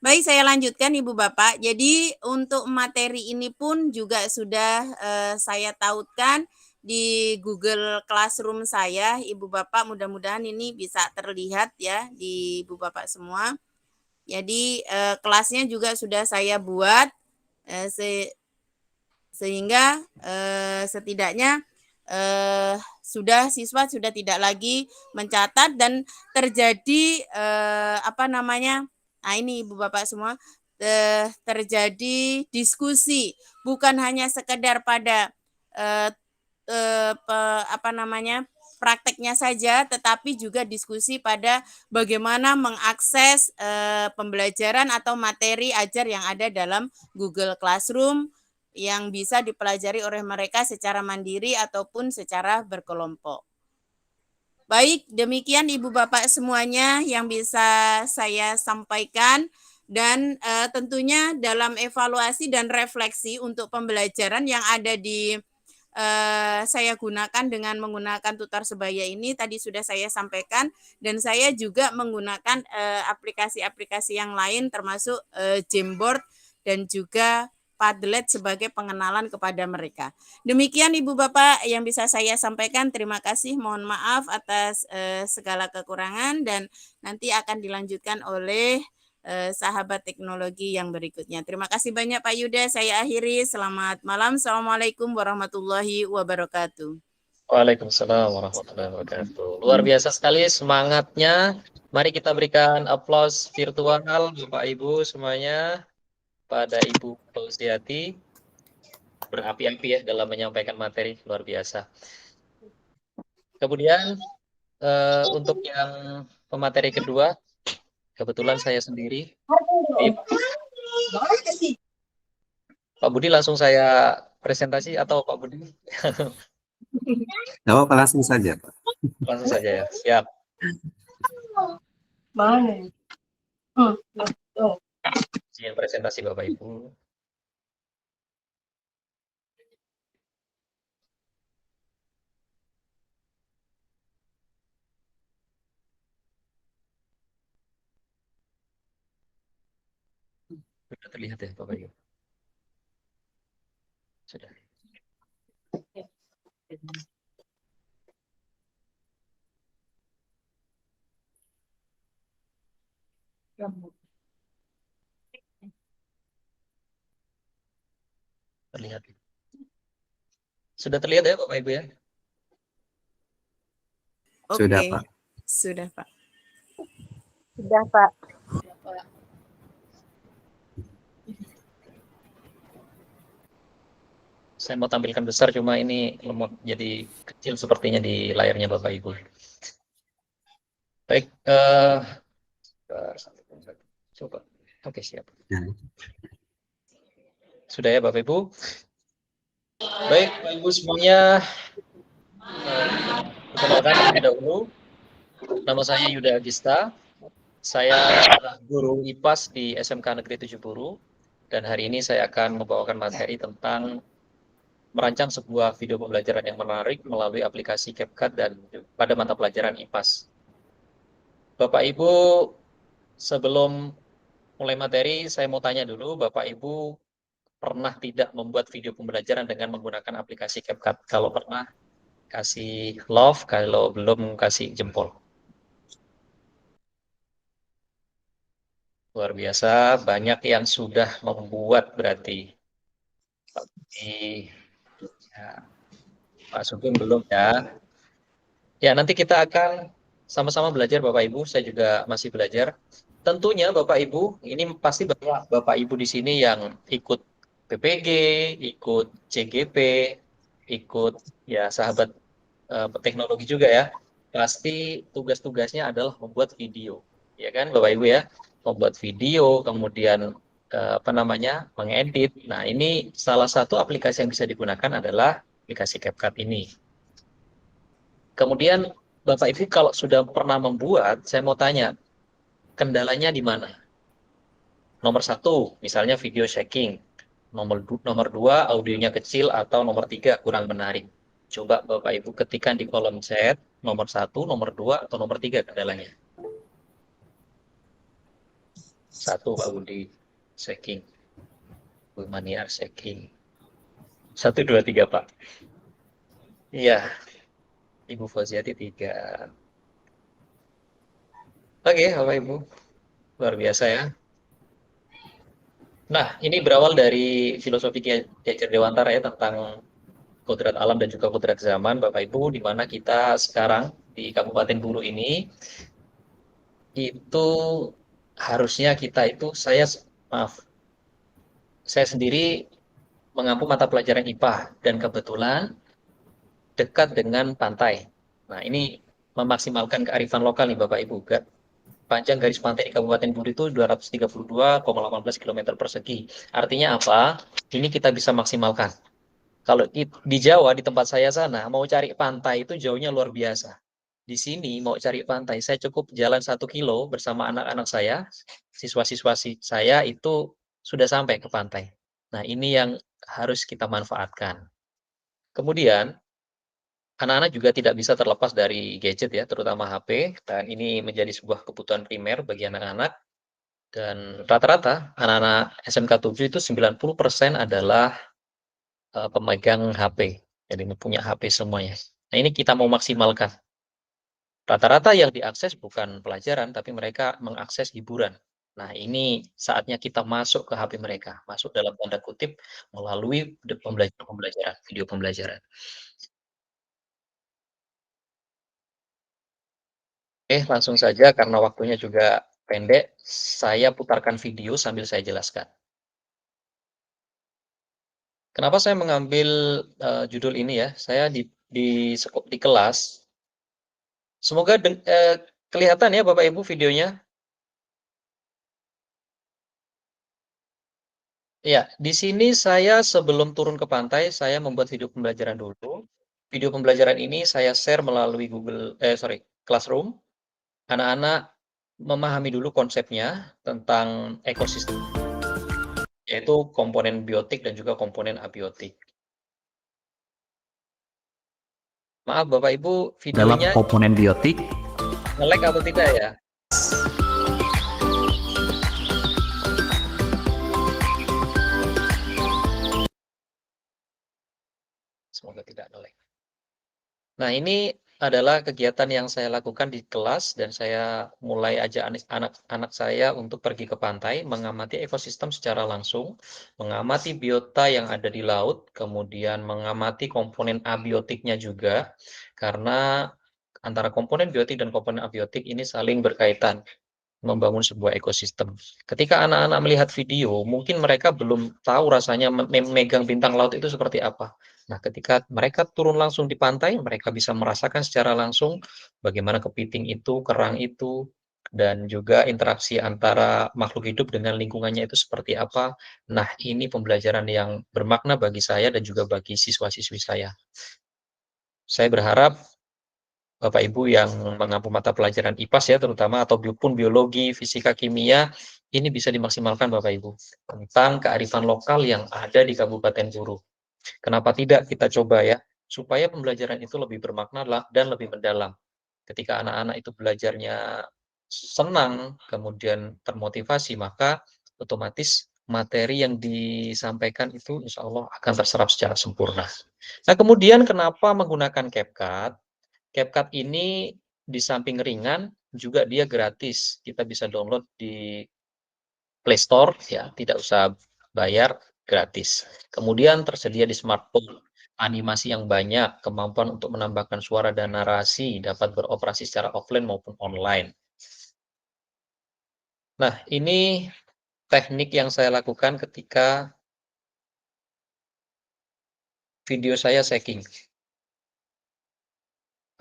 Baik, saya lanjutkan Ibu Bapak. Jadi untuk materi ini pun juga sudah saya tautkan di Google Classroom saya, Ibu Bapak. Mudah-mudahan ini bisa terlihat ya di Ibu Bapak semua. Jadi kelasnya juga sudah saya buat sehingga setidaknya siswa sudah tidak lagi mencatat dan terjadi nah ini Ibu Bapak semua, terjadi diskusi, bukan hanya sekedar pada prakteknya saja, tetapi juga diskusi pada bagaimana mengakses pembelajaran atau materi ajar yang ada dalam Google Classroom yang bisa dipelajari oleh mereka secara mandiri ataupun secara berkelompok. Baik, demikian Ibu Bapak semuanya yang bisa saya sampaikan dan tentunya dalam evaluasi dan refleksi untuk pembelajaran yang ada di saya gunakan dengan menggunakan tutor sebaya ini tadi sudah saya sampaikan, dan saya juga menggunakan aplikasi-aplikasi yang lain termasuk Jamboard dan juga Padlet sebagai pengenalan kepada mereka. Demikian Ibu Bapak yang bisa saya sampaikan. Terima kasih. Mohon maaf atas segala kekurangan dan nanti akan dilanjutkan oleh sahabat teknologi yang berikutnya. Terima kasih banyak Pak Yuda. Saya akhiri. Selamat malam. Assalamualaikum warahmatullahi wabarakatuh. Waalaikumsalam warahmatullahi wabarakatuh. Luar biasa sekali semangatnya. Mari kita berikan aplaus virtual Bapak Ibu semuanya pada Ibu Fauziati. Berapi-api ya dalam menyampaikan materi, luar biasa. Kemudian untuk yang pemateri kedua, kebetulan saya sendiri. Pak Budi langsung saya presentasi atau Pak Budi? Nggak apa-apa, langsung saja, Pak. Langsung saja ya, siap. Mana? Izin presentasi Bapak Ibu. Sudah terlihat ya Bapak Ibu? Sudah. Terlihat. Sudah terlihat ya Bapak Ibu ya? Oke. Sudah, Pak. Sudah, Pak. Sudah, Pak. Saya mau tampilkan besar, cuma ini lemot jadi kecil sepertinya di layarnya Bapak Ibu. Baik, coba. Oke, siap. Sudah ya Bapak Ibu? Baik, Bapak Ibu semuanya, perkenalkan terlebih dahulu. Nama saya Yuda Agista. Saya guru IPAS di SMK Negeri 7 Buru. Dan hari ini saya akan membawakan materi tentang merancang sebuah video pembelajaran yang menarik melalui aplikasi CapCut dan pada mata pelajaran IPAS. Bapak Ibu, sebelum mulai materi, saya mau tanya dulu, Bapak Ibu pernah tidak membuat video pembelajaran dengan menggunakan aplikasi CapCut? Kalau pernah, kasih love, kalau belum, kasih jempol. Luar biasa, banyak yang sudah membuat berarti. Pak Budi, ya. Pak Sugeng belum ya. Ya, nanti kita akan sama-sama belajar Bapak Ibu, saya juga masih belajar. Tentunya Bapak Ibu, ini pasti Bapak Ibu di sini yang ikut PPG, ikut CGP, ikut ya sahabat teknologi juga ya. Pasti tugas-tugasnya adalah membuat video, ya kan Bapak Ibu ya, membuat video, kemudian mengedit. Nah, ini salah satu aplikasi yang bisa digunakan adalah aplikasi CapCut ini. Kemudian Bapak Ibu kalau sudah pernah membuat, saya mau tanya, kendalanya di mana? Nomor 1, misalnya video shaking. Nomor 2, audionya kecil, atau nomor 3, kurang menarik. Coba Bapak Ibu ketikkan di kolom chat, nomor 1, nomor 2, atau nomor 3 kendalanya. 1, Pak Budi, shaking. Bu Maniar, shaking. 1, 2, 3, Pak. Iya. Ibu Fauziati 3. Oke, Bapak Ibu. Luar biasa ya. Nah, ini berawal dari filosofi Ki Dewantara ya tentang kodrat alam dan juga kodrat zaman, Bapak Ibu, di mana kita sekarang di Kabupaten Buru ini itu harusnya kita itu saya sendiri mengampu mata pelajaran IPA dan kebetulan dekat dengan pantai. Nah, ini memaksimalkan kearifan lokal nih Bapak Ibu. Panjang garis pantai di Kabupaten Buru itu 232,18 km persegi. Artinya apa? Ini kita bisa maksimalkan. Kalau di Jawa, di tempat saya sana, mau cari pantai itu jauhnya luar biasa. di sini mau cari pantai, saya cukup jalan 1 kilo bersama anak-anak saya, siswa-siswa saya itu sudah sampai ke pantai. Nah, ini yang harus kita manfaatkan. Kemudian, anak-anak juga tidak bisa terlepas dari gadget ya, terutama HP, dan ini menjadi sebuah kebutuhan primer bagi anak-anak. Dan rata-rata anak-anak SMK 7 itu 90% adalah pemegang HP, jadi punya HP semuanya. Nah, ini kita mau maksimalkan. Rata-rata yang diakses bukan pelajaran, tapi mereka mengakses hiburan. Nah, ini saatnya kita masuk ke HP mereka, masuk dalam tanda kutip melalui pembelajaran, video pembelajaran. Oke, langsung saja karena waktunya juga pendek, saya putarkan video sambil saya jelaskan. Kenapa saya mengambil judul ini ya? Saya di kelas. Semoga kelihatan ya Bapak Ibu videonya. Iya, di sini saya sebelum turun ke pantai, saya membuat video pembelajaran dulu. Video pembelajaran ini saya share melalui Classroom. Anak-anak memahami dulu konsepnya tentang ekosistem, yaitu komponen biotik dan juga komponen abiotik. Maaf Bapak Ibu, dalam videonya komponen biotik nge-lag atau tidak ya? Semoga tidak nge-lag. Nah, ini adalah kegiatan yang saya lakukan di kelas dan saya mulai ajak anak-anak saya untuk pergi ke pantai, mengamati ekosistem secara langsung, mengamati biota yang ada di laut, kemudian mengamati komponen abiotiknya juga, karena antara komponen biotik dan komponen abiotik ini saling berkaitan membangun sebuah ekosistem. Ketika anak-anak melihat video, mungkin mereka belum tahu rasanya memegang bintang laut itu seperti apa. Nah, ketika mereka turun langsung di pantai, mereka bisa merasakan secara langsung bagaimana kepiting itu, kerang itu, dan juga interaksi antara makhluk hidup dengan lingkungannya itu seperti apa. Nah, ini pembelajaran yang bermakna bagi saya dan juga bagi siswa-siswi saya. Saya berharap Bapak Ibu yang mengampu mata pelajaran IPAS ya terutama atau pun biologi, fisika, kimia, ini bisa dimaksimalkan Bapak Ibu tentang kearifan lokal yang ada di Kabupaten Guru. Kenapa tidak kita coba ya, supaya pembelajaran itu lebih bermakna dan lebih mendalam. Ketika anak-anak itu belajarnya senang, kemudian termotivasi, maka otomatis materi yang disampaikan itu insya Allah akan terserap secara sempurna. Nah, kemudian kenapa menggunakan CapCut? CapCut ini di samping ringan, juga dia gratis. Kita bisa download di Play Store, ya, tidak usah bayar, gratis. Kemudian tersedia di smartphone, animasi yang banyak, kemampuan untuk menambahkan suara dan narasi, dapat beroperasi secara offline maupun online. Nah, ini teknik yang saya lakukan ketika video saya shaking.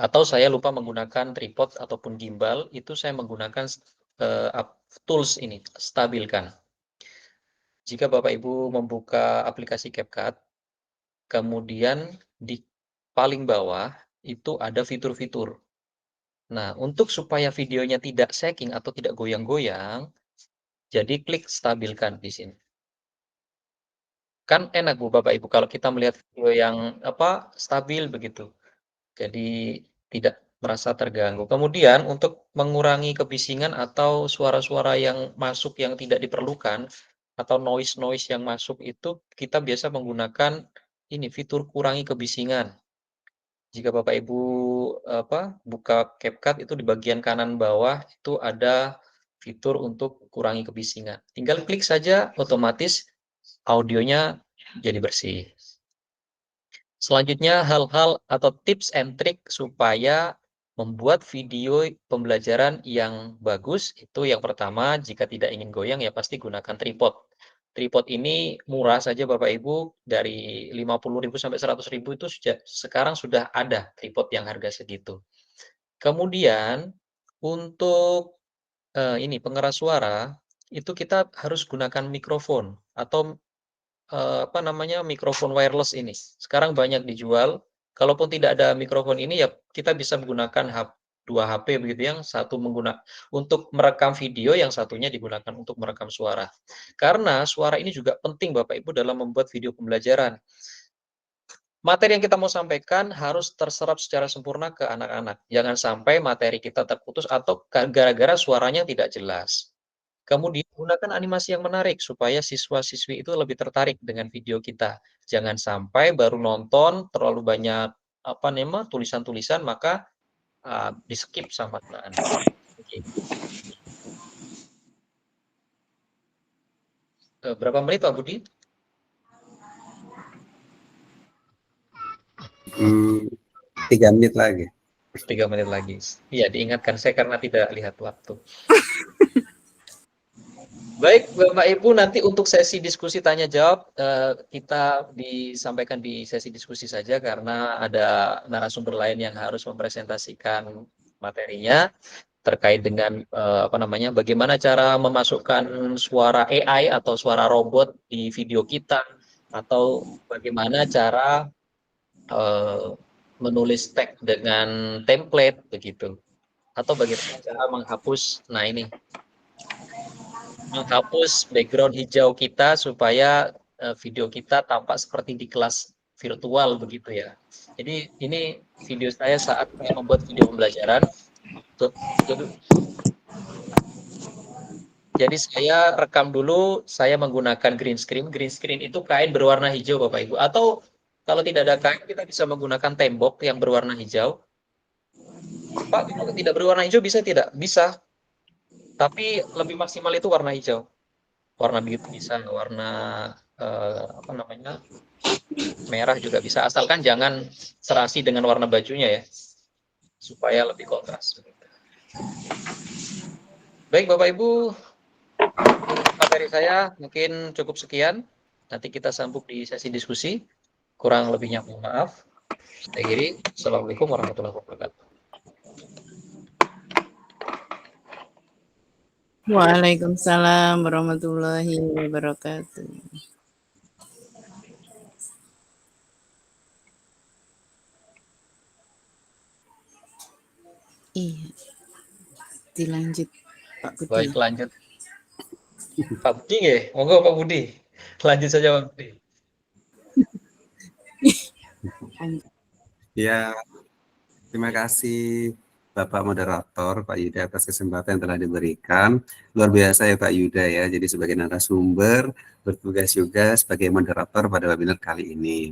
Atau saya lupa menggunakan tripod ataupun gimbal, itu saya menggunakan tools ini, stabilkan. Jika Bapak Ibu membuka aplikasi CapCut, kemudian di paling bawah itu ada fitur-fitur. Nah, untuk supaya videonya tidak shaking atau tidak goyang-goyang, jadi klik stabilkan di sini. Kan enak Bu, Bapak Ibu, kalau kita melihat video yang stabil begitu. Jadi tidak merasa terganggu. Kemudian untuk mengurangi kebisingan atau suara-suara yang masuk yang tidak diperlukan atau noise-noise yang masuk itu kita biasa menggunakan ini fitur kurangi kebisingan. Jika Bapak Ibu buka CapCut itu di bagian kanan bawah itu ada fitur untuk kurangi kebisingan. Tinggal klik saja otomatis audionya jadi bersih. Selanjutnya hal-hal atau tips and trick supaya membuat video pembelajaran yang bagus itu yang pertama jika tidak ingin goyang ya pasti gunakan tripod. Tripod ini murah saja Bapak Ibu dari 50.000 sampai 100.000 itu sekarang sudah ada tripod yang harga segitu. Kemudian untuk ini pengeras suara itu kita harus gunakan mikrofon atau mikrofon wireless ini. Sekarang banyak dijual. Kalaupun tidak ada mikrofon ini ya kita bisa menggunakan dua HP begitu, yang satu menggunakan untuk merekam video, yang satunya digunakan untuk merekam suara. Karena suara ini juga penting Bapak Ibu dalam membuat video pembelajaran. Materi yang kita mau sampaikan harus terserap secara sempurna ke anak-anak. Jangan sampai materi kita terputus atau gara-gara suaranya tidak jelas. Kemudian gunakan animasi yang menarik supaya siswa-siswi itu lebih tertarik dengan video kita. Jangan sampai baru nonton terlalu banyak tulisan-tulisan, maka di-skip sama anak-anak. Oke. Berapa menit Pak Budi? 3 menit lagi. 3 menit lagi. Iya, diingatkan saya karena tidak lihat waktu. Baik, Bapak Ibu, nanti untuk sesi diskusi tanya jawab kita disampaikan di sesi diskusi saja karena ada narasumber lain yang harus mempresentasikan materinya terkait dengan bagaimana cara memasukkan suara AI atau suara robot di video kita, atau bagaimana cara menulis teks dengan template begitu, atau bagaimana cara menghapus background hijau kita supaya video kita tampak seperti di kelas virtual begitu ya. Jadi ini video saya saat saya membuat video pembelajaran. Jadi saya rekam dulu, saya menggunakan green screen. Green screen itu kain berwarna hijau Bapak Ibu. Atau kalau tidak ada kain, kita bisa menggunakan tembok yang berwarna hijau. Pak, kalau tidak berwarna hijau bisa tidak? Bisa. Tapi lebih maksimal itu warna hijau. Warna biru bisa, warna merah juga bisa. Asalkan jangan serasi dengan warna bajunya ya. Supaya lebih kontras. Baik Bapak Ibu, materi saya mungkin cukup sekian. Nanti kita sambung di sesi diskusi. Kurang lebihnya mohon maaf. Saya akhiri. Assalamualaikum warahmatullahi wabarakatuh. Waalaikumsalam warahmatullahi wabarakatuh. Iya. Dilanjut Pak Budi. Baik, lanjut. Pak Budi nggih? Monggo Pak Budi. Lanjut saja Pak Budi. Ya, terima kasih Bapak Moderator, Pak Yuda, atas kesempatan yang telah diberikan. Luar biasa ya Pak Yuda ya, jadi sebagai narasumber, bertugas juga sebagai moderator pada webinar kali ini.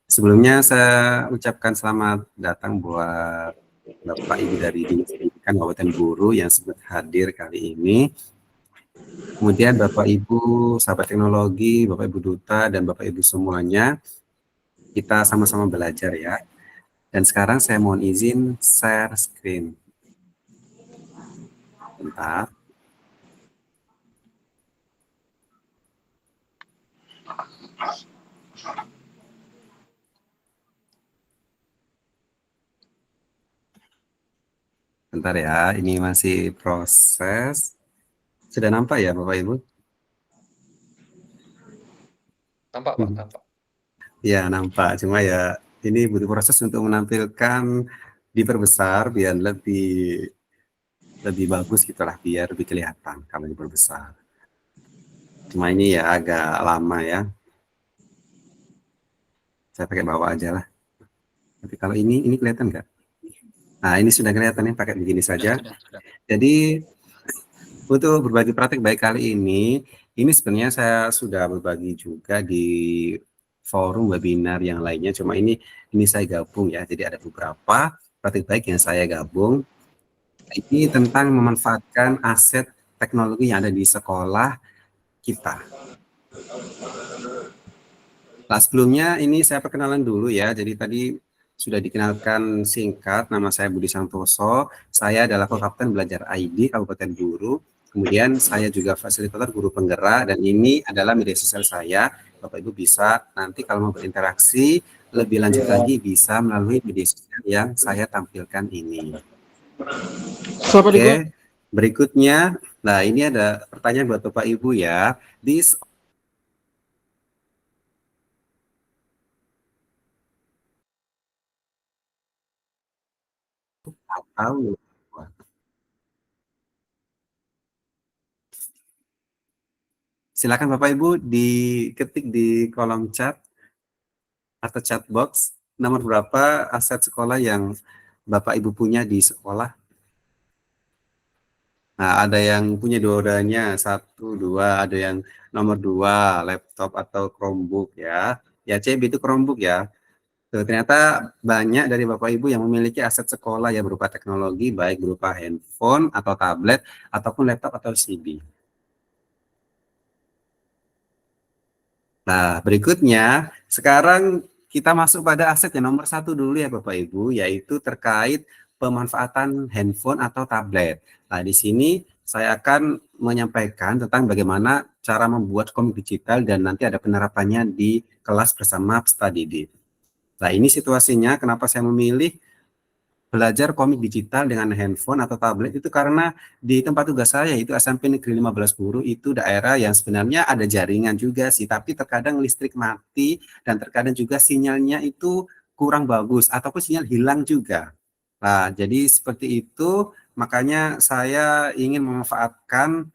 Sebelumnya saya ucapkan selamat datang buat Bapak Ibu dari Dinas Pendidikan Kabupaten Buru yang sempat hadir kali ini. Kemudian Bapak Ibu, sahabat teknologi, Bapak Ibu Duta, dan Bapak Ibu semuanya, kita sama-sama belajar ya. Dan sekarang saya mohon izin share screen. Bentar. Bentar ya, ini masih proses. Sudah nampak ya Bapak Ibu? Tampak Pak, tampak. Ya, nampak. Cuma ya ini butuh proses untuk menampilkan, diperbesar biar lebih bagus gitulah, biar lebih kelihatan kalau diperbesar. Cuma ini ya agak lama ya. Saya pakai bawah aja lah. Tapi kalau ini kelihatan nggak? Nah, ini sudah kelihatan ya, pakai begini saja. Jadi untuk berbagi praktik baik kali ini sebenarnya saya sudah berbagi juga di forum webinar yang lainnya, cuma ini saya gabung ya, jadi ada beberapa praktik baik yang saya gabung. Ini tentang memanfaatkan aset teknologi yang ada di sekolah kita. Nah, sebelumnya ini saya perkenalan dulu ya, jadi tadi sudah dikenalkan singkat, nama saya Budi Santoso, saya adalah Kapten Belajar ID Kabupaten Buru. Kemudian saya juga fasilitator guru penggerak, dan ini adalah media sosial saya. Bapak Ibu bisa nanti kalau mau berinteraksi lebih lanjut lagi bisa melalui media sosial yang saya tampilkan ini. Oke, berikutnya, nah ini ada pertanyaan buat Bapak Ibu ya. Tahu Silakan Bapak Ibu diketik di kolom chat atau chat box nomor berapa aset sekolah yang Bapak Ibu punya di sekolah. Nah, ada yang punya dua-duanya, 1, 2, ada yang nomor 2, laptop atau Chromebook ya. Ya, CB itu Chromebook ya. Tuh, ternyata banyak dari Bapak Ibu yang memiliki aset sekolah ya berupa teknologi, baik berupa handphone atau tablet, ataupun laptop atau CB. Nah, berikutnya, sekarang kita masuk pada aset yang nomor 1 dulu ya Bapak Ibu, yaitu terkait pemanfaatan handphone atau tablet. Nah, di sini saya akan menyampaikan tentang bagaimana cara membuat komik digital dan nanti ada penerapannya di kelas bersama peserta didik. Nah, ini situasinya kenapa saya memilih belajar komik digital dengan handphone atau tablet itu karena di tempat tugas saya itu SMP Negeri 15 Guru itu daerah yang sebenarnya ada jaringan juga sih, tapi terkadang listrik mati dan terkadang juga sinyalnya itu kurang bagus ataupun sinyal hilang juga. Nah, jadi seperti itu makanya saya ingin memanfaatkan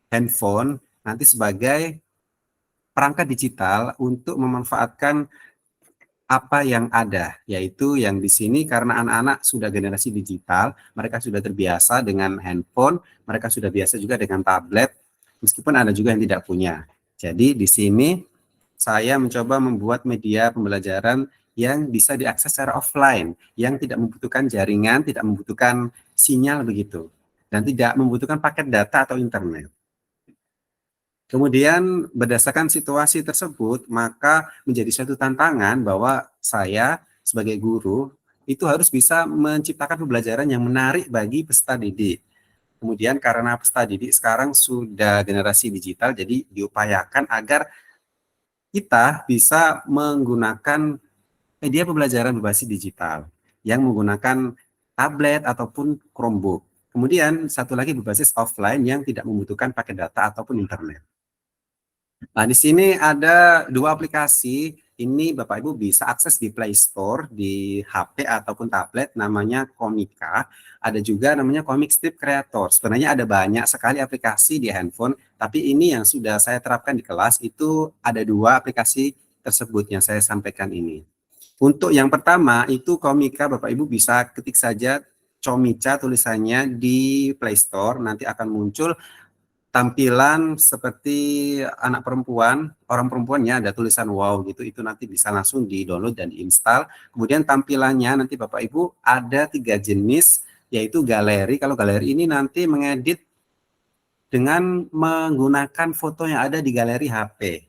handphone nanti sebagai perangkat digital untuk memanfaatkan apa yang ada, yaitu yang di sini karena anak-anak sudah generasi digital, mereka sudah terbiasa dengan handphone, mereka sudah biasa juga dengan tablet, meskipun ada juga yang tidak punya. Jadi di sini saya mencoba membuat media pembelajaran yang bisa diakses secara offline, yang tidak membutuhkan jaringan, tidak membutuhkan sinyal begitu, dan tidak membutuhkan paket data atau internet. Kemudian berdasarkan situasi tersebut, maka menjadi suatu tantangan bahwa saya sebagai guru itu harus bisa menciptakan pembelajaran yang menarik bagi peserta didik. Kemudian karena peserta didik sekarang sudah generasi digital, jadi diupayakan agar kita bisa menggunakan media pembelajaran berbasis digital yang menggunakan tablet ataupun Chromebook. Kemudian satu lagi berbasis offline yang tidak membutuhkan pakai data ataupun internet. Nah, di sini ada 2 aplikasi. Ini Bapak Ibu bisa akses di Play Store, di HP ataupun tablet, namanya Komika. Ada juga namanya Comic Strip Creator. Sebenarnya ada banyak sekali aplikasi di handphone, tapi ini yang sudah saya terapkan di kelas itu ada 2 aplikasi tersebut yang saya sampaikan ini. Untuk yang pertama itu Komika, Bapak Ibu bisa ketik saja Comica tulisannya di Play Store, nanti akan muncul tampilan seperti anak perempuan, orang perempuannya ada tulisan wow gitu, itu nanti bisa langsung di-download dan diinstal. Kemudian tampilannya nanti Bapak Ibu ada 3 jenis, yaitu galeri. Kalau galeri ini nanti mengedit dengan menggunakan foto yang ada di galeri HP.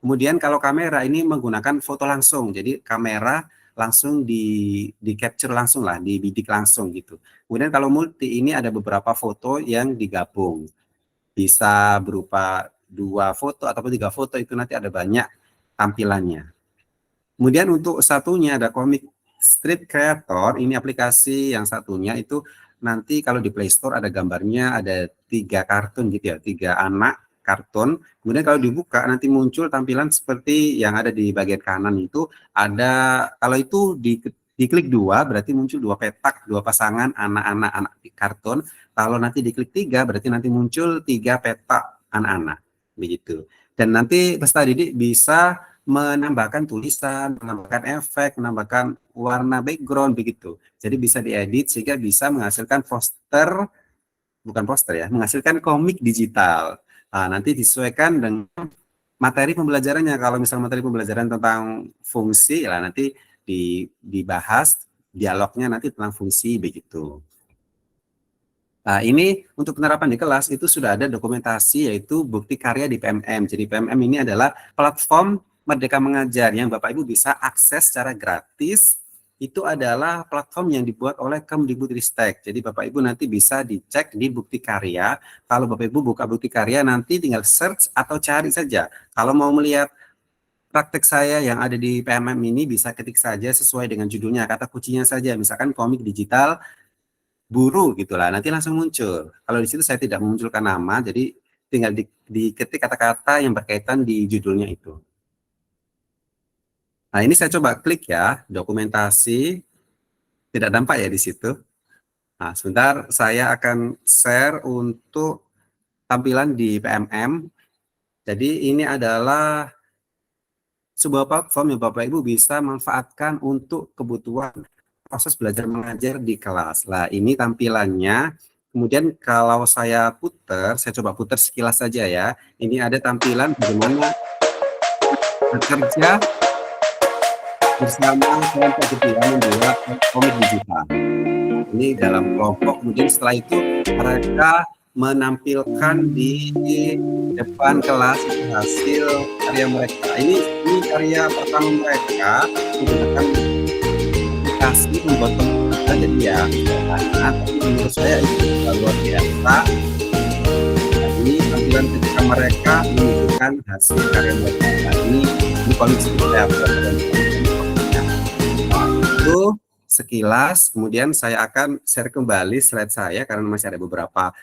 Kemudian kalau kamera ini menggunakan foto langsung, jadi kamera langsung di capture langsung lah, dibidik langsung gitu. Kemudian kalau multi ini ada beberapa foto yang digabung. Bisa berupa 2 foto ataupun 3 foto, itu nanti ada banyak tampilannya. Kemudian untuk satunya ada Comic Strip Creator, ini aplikasi yang satunya itu nanti kalau di Play Store ada gambarnya, ada 3 kartun gitu ya, 3 anak kartun. Kemudian kalau dibuka nanti muncul tampilan seperti yang ada di bagian kanan itu ada, kalau itu diklik 2 berarti muncul 2 petak, 2 pasangan anak-anak kartun. Kalau nanti diklik 3 berarti nanti muncul 3 petak anak-anak begitu. Dan nanti peserta didik bisa menambahkan tulisan, menambahkan efek, menambahkan warna background begitu. Jadi bisa diedit sehingga bisa menghasilkan menghasilkan komik digital. Nah, nanti disesuaikan dengan materi pembelajarannya. Kalau misalnya materi pembelajaran tentang fungsi, ya nanti dibahas dialognya nanti tentang fungsi begitu. Nah, ini untuk penerapan di kelas itu sudah ada dokumentasi yaitu bukti karya di PMM. Jadi PMM ini adalah platform Merdeka Mengajar yang Bapak Ibu bisa akses secara gratis. Itu adalah platform yang dibuat oleh Kemdikbudristek. Jadi Bapak Ibu nanti bisa dicek di bukti karya. Kalau Bapak Ibu buka bukti karya nanti tinggal search atau cari saja. Kalau mau melihat praktek saya yang ada di PMM ini bisa ketik saja sesuai dengan judulnya, kata kuncinya saja. Misalkan komik digital guru gitulah, nanti langsung muncul. Kalau di situ saya tidak memunculkan nama, jadi tinggal diketik kata-kata yang berkaitan di judulnya itu. Nah, ini saya coba klik ya, dokumentasi, tidak nampak ya di situ. Nah, sebentar saya akan share untuk tampilan di PMM. Jadi ini adalah sebuah platform yang Bapak Ibu bisa manfaatkan untuk kebutuhan proses belajar mengajar di kelas. Nah, ini tampilannya. Kemudian kalau saya coba putar sekilas saja ya. Ini ada tampilan bagaimana bekerja bersama kelompok kecil membuat komik digital. Ini dalam kelompok, kemudian setelah itu mereka menampilkan di depan kelas itu hasil karya mereka. Ini karya pertama mereka menggunakan aplikasi membuat komik. Jadi ya, tapi menurut saya itu luar biasa. Ini tampilan ketika mereka menunjukkan hasil karya mereka. Ini komik seperti apa? Itu sekilas, kemudian saya akan share kembali slide saya karena masih ada beberapa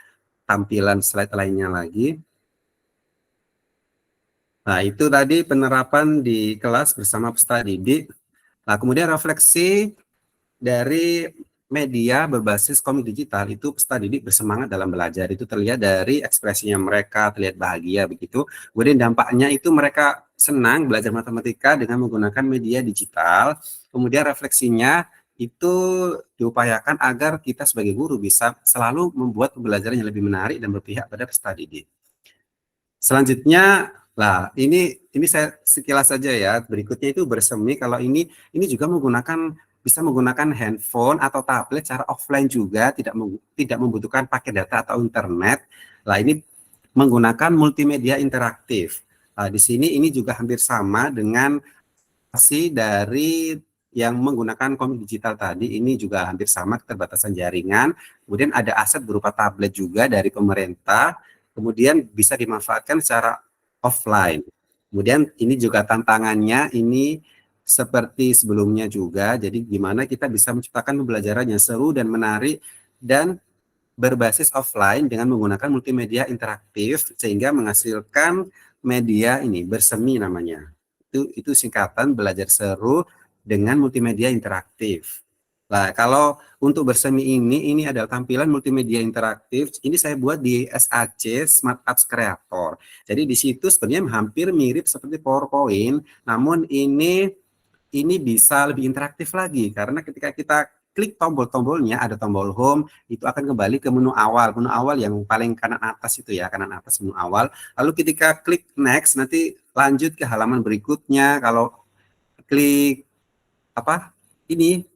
tampilan slide lainnya lagi. Nah, itu tadi penerapan di kelas bersama peserta didik. Nah, kemudian refleksi dari media berbasis komik digital itu peserta didik bersemangat dalam belajar. Itu terlihat dari ekspresinya mereka, terlihat bahagia begitu. Kemudian dampaknya itu mereka senang belajar matematika dengan menggunakan media digital. Kemudian refleksinya itu diupayakan agar kita sebagai guru bisa selalu membuat pembelajaran yang lebih menarik dan berpihak pada peserta didik. Selanjutnya, lah ini saya sekilas saja ya. Berikutnya itu bersemi. Kalau ini juga bisa menggunakan handphone atau tablet secara offline juga, tidak membutuhkan pakai data atau internet. Lah ini menggunakan multimedia interaktif. Di sini ini juga hampir sama dengan dari yang menggunakan komik digital tadi. Ini juga hampir sama, keterbatasan jaringan. Kemudian ada aset berupa tablet juga dari pemerintah. Kemudian bisa dimanfaatkan secara offline. Kemudian ini juga tantangannya ini seperti sebelumnya juga. Jadi gimana kita bisa menciptakan pembelajaran yang seru dan menarik dan berbasis offline dengan menggunakan multimedia interaktif sehingga menghasilkan media ini bersemi namanya. Itu singkatan belajar seru dengan multimedia interaktif. Nah, kalau untuk bersemi ini adalah tampilan multimedia interaktif. Ini saya buat di SAC Smart Apps Creator. Jadi di situ sebenarnya hampir mirip seperti PowerPoint, namun ini bisa lebih interaktif lagi karena ketika kita klik tombol-tombolnya, ada tombol home, itu akan kembali ke menu awal yang paling kanan atas itu ya, kanan atas menu awal. Lalu ketika klik next, nanti lanjut ke halaman berikutnya. Kalau klik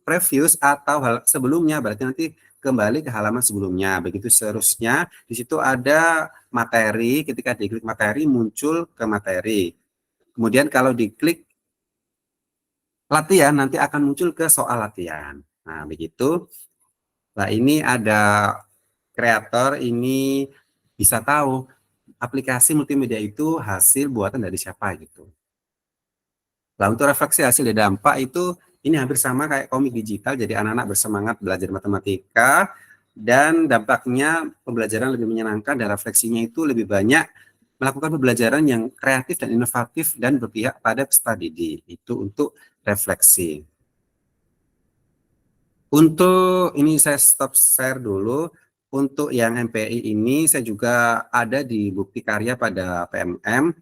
previous atau sebelumnya, berarti nanti kembali ke halaman sebelumnya. Begitu seterusnya. Di situ ada materi, ketika diklik materi muncul ke materi. Kemudian kalau diklik latihan nanti akan muncul ke soal latihan. Nah, begitu. Nah, ini ada kreator, ini bisa tahu aplikasi multimedia itu hasil buatan dari siapa gitu. Nah, untuk refleksi hasil dan dampak itu ini hampir sama kayak komik digital, jadi anak-anak bersemangat belajar matematika dan dampaknya pembelajaran lebih menyenangkan dan refleksinya itu lebih banyak melakukan pembelajaran yang kreatif dan inovatif dan berpihak pada peserta didik. Itu untuk refleksi. Untuk ini saya stop share dulu. Untuk yang MPI ini saya juga ada di bukti karya pada PMM.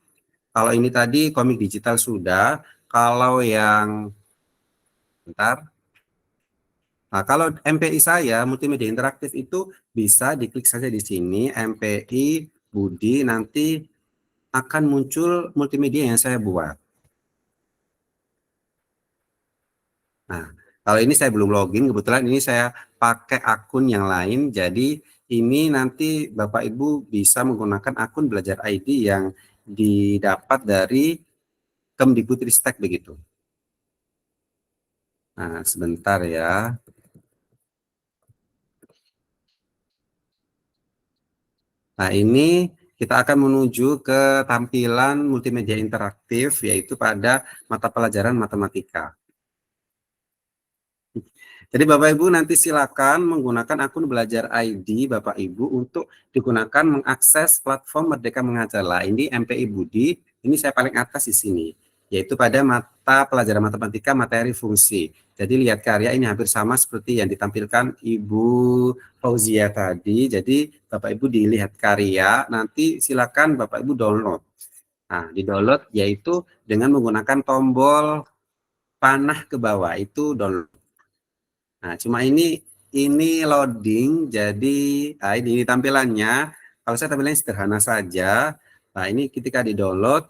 Kalau ini tadi komik digital sudah. Kalau yang Nah, kalau MPI saya multimedia interaktif itu bisa diklik saja di sini MPI Budi, nanti akan muncul multimedia yang saya buat. Nah, kalau ini saya belum login, kebetulan ini saya pakai akun yang lain, jadi ini nanti Bapak Ibu bisa menggunakan akun Belajar ID yang didapat dari Kemdikbudristek begitu. Nah, sebentar ya. Nah, ini kita akan menuju ke tampilan multimedia interaktif, yaitu pada mata pelajaran matematika. Jadi Bapak Ibu nanti silakan menggunakan akun Belajar ID Bapak Ibu untuk digunakan mengakses platform Merdeka Mengajar. Lah, ini MPI Budi, ini saya paling atas di sini, yaitu pada mata pelajaran matematika materi fungsi. Jadi lihat karya ini hampir sama seperti yang ditampilkan Ibu Fauzia tadi. Jadi Bapak Ibu dilihat karya, nanti silakan Bapak Ibu download. Nah, di-download yaitu dengan menggunakan tombol panah ke bawah, itu download. Nah, cuma ini loading, jadi ini tampilannya. Kalau saya tampilannya sederhana saja. Nah, ini ketika di-download,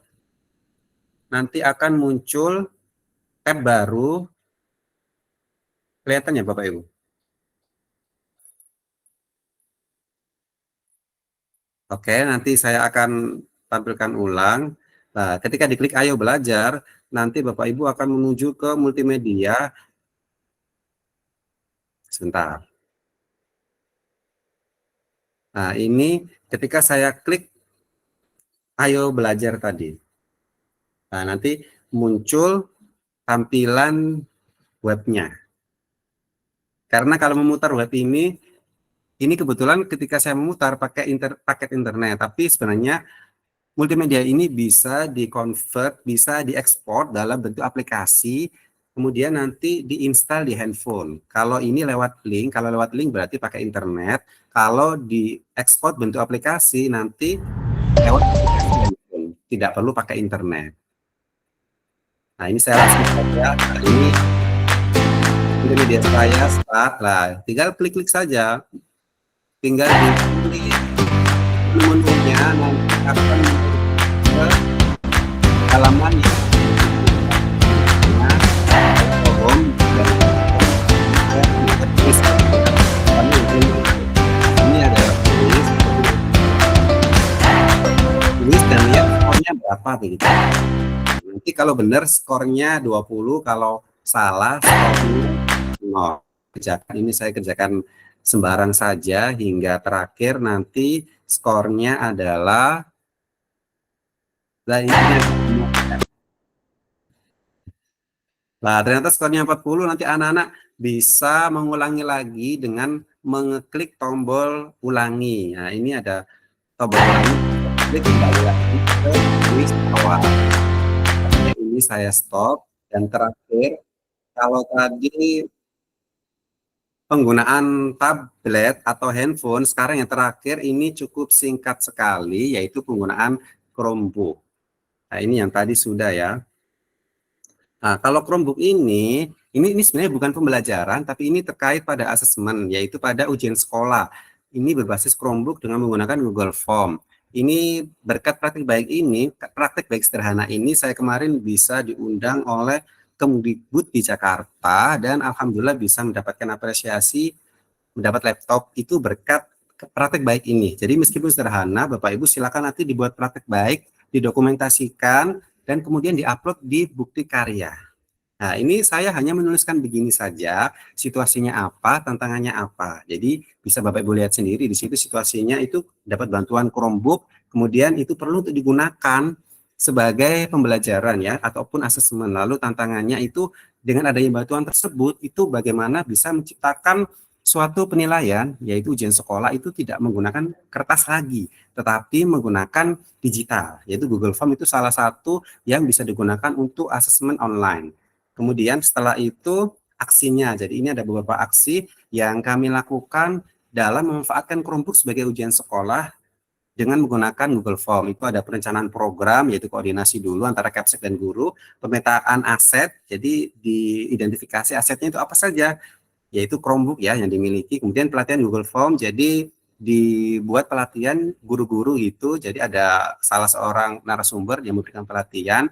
nanti akan muncul tab baru. Kelihatan ya Bapak Ibu? Oke, nanti saya akan tampilkan ulang. Nah, ketika diklik Ayo Belajar, nanti Bapak Ibu akan menuju ke multimedia. Sebentar. Nah, ini ketika saya klik Ayo Belajar tadi. Nah, nanti muncul tampilan webnya. Karena kalau memutar web ini kebetulan ketika saya memutar pakai paket internet, tapi sebenarnya multimedia ini bisa di-convert, bisa diekspor dalam bentuk aplikasi, kemudian nanti diinstal di handphone. Kalau ini lewat link, kalau lewat link berarti pakai internet, kalau diekspor bentuk aplikasi nanti lewat aplikasi handphone, tidak perlu pakai internet. Nah, ini saya langsung saja, ini media saya start lah, tinggal klik-klik saja, tinggal dipilih menunya, nanti akan ke halaman ini ada tulis dan lihat skornya berapa begitu. Nanti kalau benar skornya 20, kalau salah skornya 0. Ini saya kerjakan sembarang saja hingga terakhir nanti skornya adalah ternyata skornya 40, nanti anak-anak bisa mengulangi lagi dengan mengeklik tombol ulangi. Nah, ini ada tombol ulangi, klik kembali lagi ke tulis awal. Ini saya stop, dan terakhir kalau tadi penggunaan tablet atau handphone, sekarang yang terakhir ini cukup singkat sekali, yaitu penggunaan Chromebook. Nah, ini yang tadi sudah ya. Nah, kalau Chromebook ini sebenarnya bukan pembelajaran, tapi ini terkait pada asesmen, yaitu pada ujian sekolah. Ini berbasis Chromebook dengan menggunakan Google Form. Ini berkat praktik baik sederhana ini, saya kemarin bisa diundang oleh Kemdikbud di Jakarta, dan alhamdulillah bisa mendapatkan apresiasi, mendapat laptop itu berkat praktik baik ini. Jadi meskipun sederhana, Bapak Ibu silakan nanti dibuat praktik baik, didokumentasikan, dan kemudian diupload di bukti karya. Nah, ini saya hanya menuliskan begini saja, situasinya apa, tantangannya apa. Jadi bisa Bapak Ibu lihat sendiri di situ situasinya itu dapat bantuan Chromebook, kemudian itu perlu untuk digunakan sebagai pembelajaran ya, ataupun asesmen. Lalu tantangannya itu dengan adanya bantuan tersebut, itu bagaimana bisa menciptakan suatu penilaian, yaitu ujian sekolah itu tidak menggunakan kertas lagi, tetapi menggunakan digital, yaitu Google Form itu salah satu yang bisa digunakan untuk asesmen online. Kemudian setelah itu aksinya, jadi ini ada beberapa aksi yang kami lakukan dalam memanfaatkan Chromebook sebagai ujian sekolah dengan menggunakan Google Form. Itu ada perencanaan program, yaitu koordinasi dulu antara Capsek dan guru, pemetaan aset, jadi diidentifikasi asetnya itu apa saja, yaitu Chromebook ya yang dimiliki, kemudian pelatihan Google Form, jadi dibuat pelatihan guru-guru gitu, jadi ada salah seorang narasumber yang memberikan pelatihan,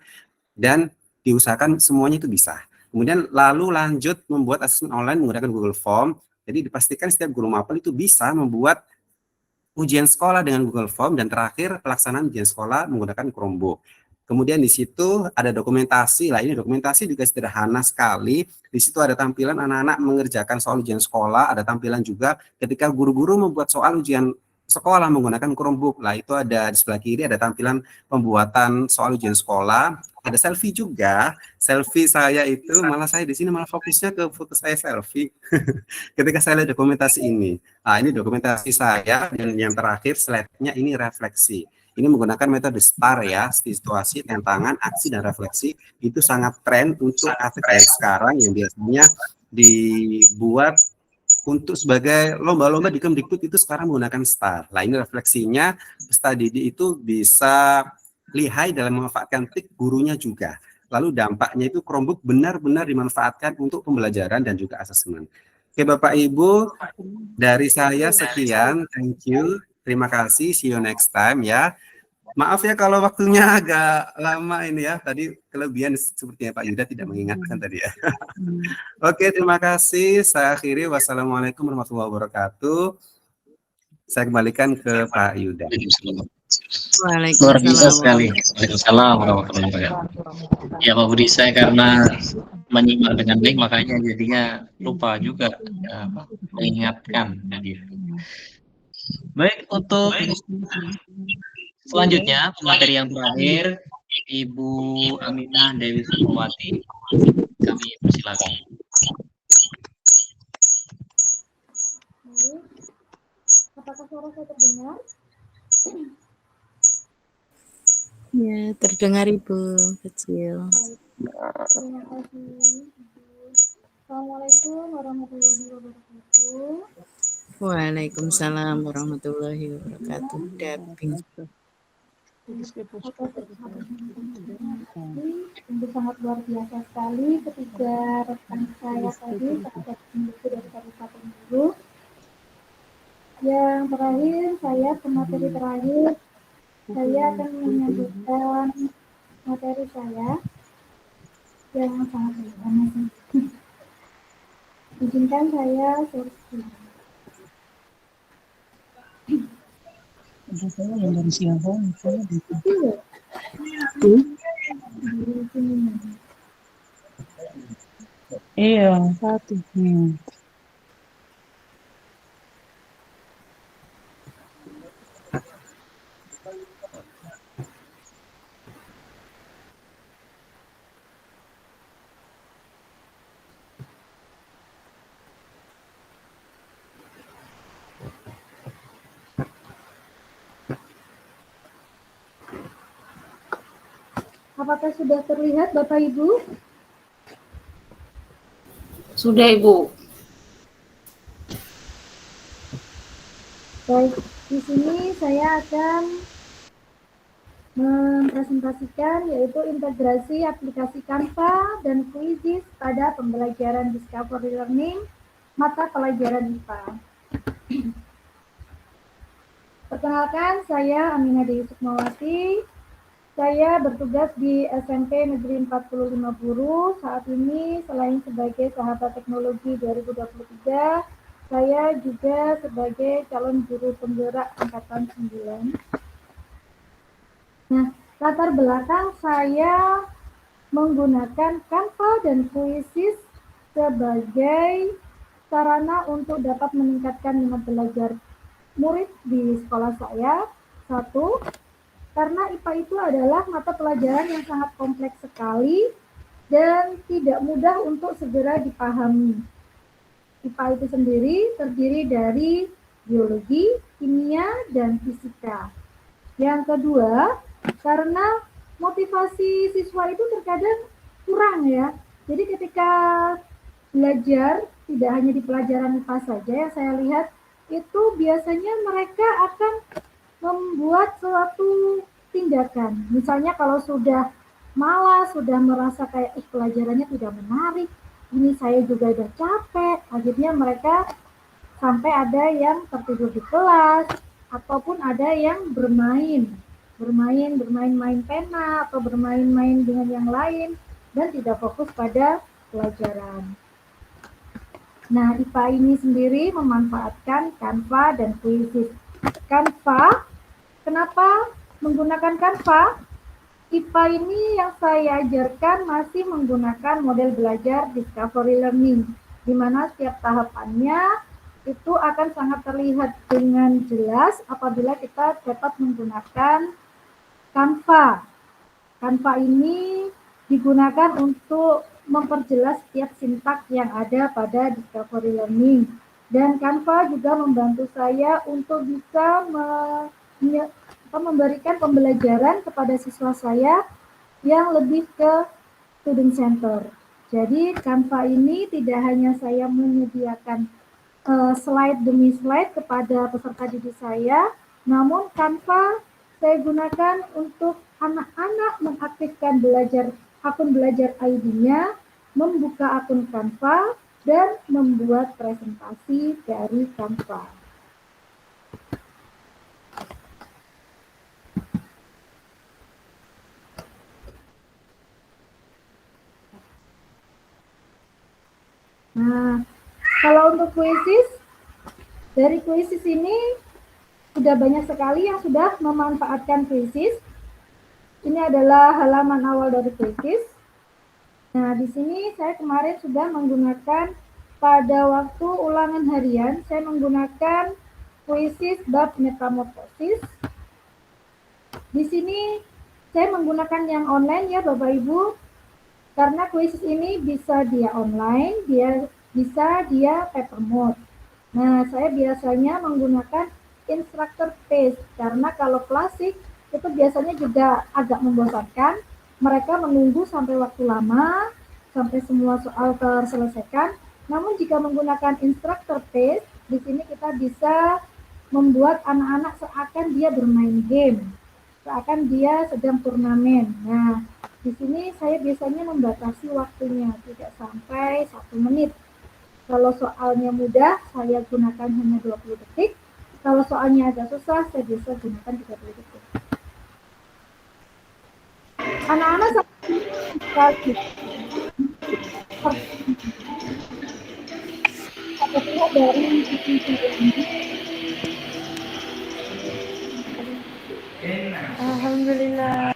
dan diusahakan semuanya itu bisa. Kemudian lalu lanjut membuat asesmen online menggunakan Google Form, jadi dipastikan setiap guru mapel itu bisa membuat ujian sekolah dengan Google Form, dan terakhir pelaksanaan ujian sekolah menggunakan Chromebook. Kemudian di situ ada dokumentasi, lah ini dokumentasi juga sederhana sekali. Di situ ada tampilan anak-anak mengerjakan soal ujian sekolah, ada tampilan juga ketika guru-guru membuat soal ujian sekolah menggunakan Chromebook. Lah itu ada di sebelah kiri ada tampilan pembuatan soal ujian sekolah, ada selfie juga. Selfie saya itu malah saya di sini malah fokusnya ke foto saya selfie ketika saya lihat dokumentasi ini. Nah, ini dokumentasi saya, dan yang terakhir slide-nya ini refleksi. Ini menggunakan metode STAR ya, situasi, tantangan, aksi, dan refleksi. Itu sangat tren untuk praktik sekarang yang biasanya dibuat untuk sebagai lomba-lomba di Kemdikbud itu sekarang menggunakan STAR. Nah, ini refleksinya, peserta didik itu bisa lihai dalam memanfaatkan TIK, gurunya juga. Lalu dampaknya itu Chromebook benar-benar dimanfaatkan untuk pembelajaran dan juga asesmen. Oke Bapak Ibu, dari saya sekian, thank you, terima kasih, see you next time ya. Maaf ya kalau waktunya agak lama ini ya, tadi kelebihan sepertinya Pak Yuda tidak mengingatkan tadi ya. Oke, terima kasih, saya akhiri, wassalamualaikum warahmatullahi wabarakatuh. Saya kembalikan ke Pak Yuda. Luar biasa sekali. Waalaikumsalam warahmatullahi wabarakatuh. Ya Pak Budi, saya karena menyimak dengan baik makanya jadinya lupa juga mengingatkan tadi. Baik, untuk selanjutnya materi yang terakhir Ibu Aminah Dewi Sukmawati, kami persilakan. Apakah suara saya terdengar? Ya, terdengar Ibu kecil. Terima kasih. Assalamualaikum warahmatullahi wabarakatuh. Waalaikumsalam warahmatullahi wabarakatuh. Dabbing. Sungguh sangat luar biasa sekali ketika rekan saya tadi, sahabat pembuku dari Kabupaten Bulu. Yang terakhir, saya ke materi terakhir, saya akan menyebutkan materi saya yang sangat sederhana. Izinkan saya share screen. Saya yang dari siapa? Iya, satu. Apakah sudah terlihat Bapak Ibu? Sudah Ibu. Baik, di sini saya akan mempresentasikan yaitu integrasi aplikasi Canva dan Quizzes pada pembelajaran Discovery Learning mata pelajaran IPA. Perkenalkan, saya Aminah Dewi Sukmawati. Saya bertugas di SMP Negeri 45 Buru. Saat ini selain sebagai sahabat teknologi 2023, saya juga sebagai calon juru penggerak angkatan 9. Nah, latar belakang saya menggunakan Canva dan Quizzes sebagai sarana untuk dapat meningkatkan minat belajar murid di sekolah saya. Satu, karena IPA itu adalah mata pelajaran yang sangat kompleks sekali dan tidak mudah untuk segera dipahami. IPA itu sendiri terdiri dari biologi, kimia, dan fisika. Yang kedua, karena motivasi siswa itu terkadang kurang ya. Jadi ketika belajar, tidak hanya di pelajaran IPA saja yang saya lihat, itu biasanya mereka akan membuat suatu tindakan. Misalnya kalau sudah malas, sudah merasa kayak pelajarannya tidak menarik, ini saya juga udah capek, akhirnya mereka sampai ada yang tertidur di kelas, ataupun ada yang bermain pena, atau bermain-main dengan yang lain, dan tidak fokus pada pelajaran. Nah, IPA ini sendiri memanfaatkan Canva dan Quizzes. Canva, kenapa menggunakan Canva? IPA ini yang saya ajarkan masih menggunakan model belajar Discovery Learning, di mana setiap tahapannya itu akan sangat terlihat dengan jelas apabila kita dapat menggunakan Canva. Canva ini digunakan untuk memperjelas setiap sintak yang ada pada Discovery Learning. Dan Canva juga membantu saya untuk bisa memberikan pembelajaran kepada siswa saya yang lebih ke student center. Jadi Canva ini tidak hanya saya menyediakan slide demi slide kepada peserta didik saya, namun Canva saya gunakan untuk anak-anak mengaktifkan akun belajar ID-nya, membuka akun Canva, dan membuat presentasi dari Canva. Nah, kalau untuk kuisis, dari kuisis ini sudah banyak sekali yang sudah memanfaatkan kuisis. Ini adalah halaman awal dari kuisis. Nah, di sini saya kemarin sudah menggunakan pada waktu ulangan harian, saya menggunakan kuisis bab metamorfosis. Di sini saya menggunakan yang online ya Bapak Ibu, karena kuisis ini bisa dia online, bisa dia paper mode. Nah, saya biasanya menggunakan instructor paste, karena kalau klasik itu biasanya juga agak membosankan. Mereka menunggu sampai waktu lama, sampai semua soal terselesaikan. Namun jika menggunakan instructor paste, di sini kita bisa membuat anak-anak seakan dia bermain game, seakan dia sedang turnamen. Nah, di sini saya biasanya membatasi waktunya, tidak sampai 1 menit. Kalau soalnya mudah, saya gunakan hanya 20 detik. Kalau soalnya agak susah, saya bisa gunakan 30 detik. Anak-anak sekali dari Alhamdulillah.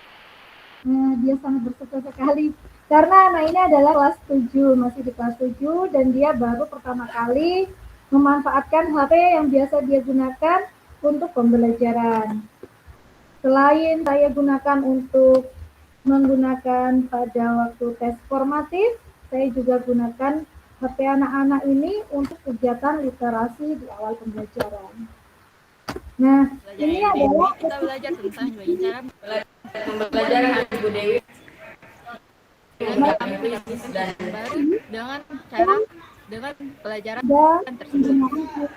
Dia sangat bersyukur sekali karena anak ini adalah kelas 7, masih di kelas 7, dan dia baru pertama kali memanfaatkan HP yang biasa dia gunakan untuk pembelajaran. Selain saya gunakan untuk menggunakan pada waktu tes formatif, saya juga gunakan HP anak-anak ini untuk kegiatan literasi di awal pembelajaran. Nah, ini adalah kita belajar tentang cara pembelajaran Ibu Dewi dengan pelajaran tersebut.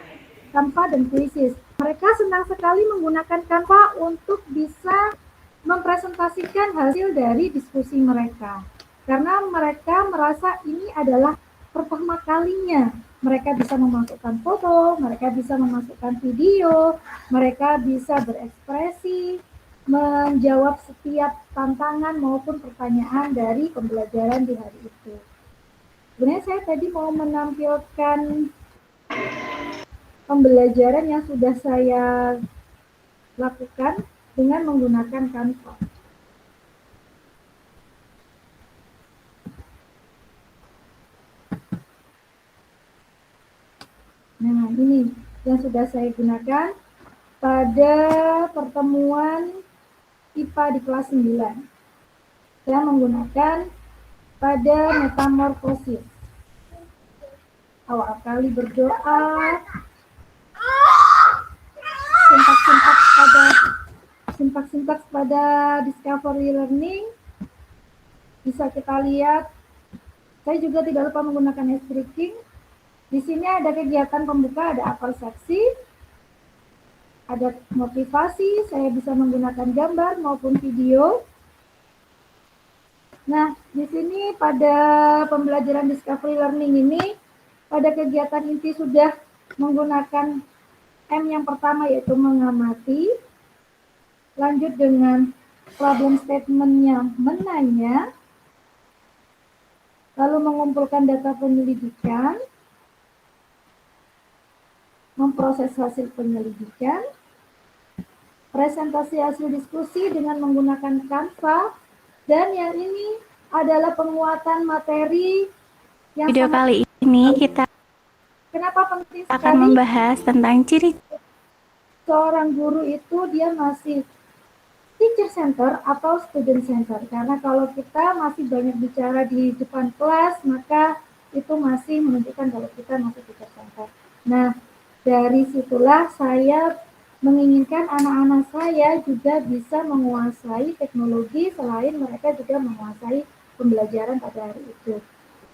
Canva dan kuisis. Mereka senang sekali menggunakan Canva untuk bisa mempresentasikan hasil dari diskusi mereka. Karena mereka merasa ini adalah pertama kalinya. Mereka bisa memasukkan foto, mereka bisa memasukkan video, mereka bisa berekspresi, menjawab setiap tantangan maupun pertanyaan dari pembelajaran di hari itu. Sebenarnya saya tadi mau menampilkan pembelajaran yang sudah saya lakukan dengan menggunakan Canva. Nah, ini yang sudah saya gunakan pada pertemuan IPA di kelas 9. Saya menggunakan pada metamorfosis. Awal kali berdoa, sintaks pada discovery learning bisa kita lihat. Saya juga tidak lupa menggunakan S-Breaking. Di sini ada kegiatan pembuka, ada apel seksi, ada motivasi, saya bisa menggunakan gambar maupun video. Nah, di sini pada pembelajaran discovery learning ini, pada kegiatan inti sudah menggunakan M yang pertama yaitu mengamati, lanjut dengan problem statement-nya menanya, lalu mengumpulkan data penyelidikan, memproses hasil penyelidikan, presentasi hasil diskusi dengan menggunakan Canva, dan yang ini adalah penguatan materi yang video kali ini kita penting akan sekali membahas tentang ciri seorang guru itu dia masih teacher center atau student center, karena kalau kita masih banyak bicara di depan kelas maka itu masih menunjukkan kalau kita masih teacher center. Nah, dari situlah saya menginginkan anak-anak saya juga bisa menguasai teknologi selain mereka juga menguasai pembelajaran pada hari itu.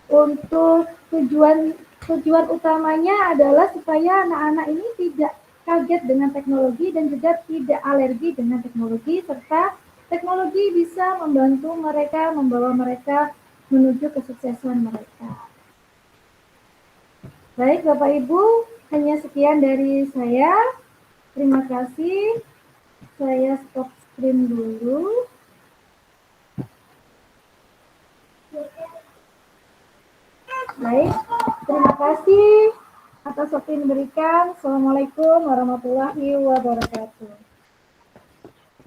Untuk tujuan utamanya adalah supaya anak-anak ini tidak kaget dengan teknologi dan juga tidak alergi dengan teknologi, serta teknologi bisa membantu mereka, membawa mereka menuju kesuksesan mereka. Baik Bapak Ibu, hanya sekian dari saya. Terima kasih. Saya stop screen dulu. Baik, terima kasih atas waktu yang diberikan. Assalamualaikum warahmatullahi wabarakatuh.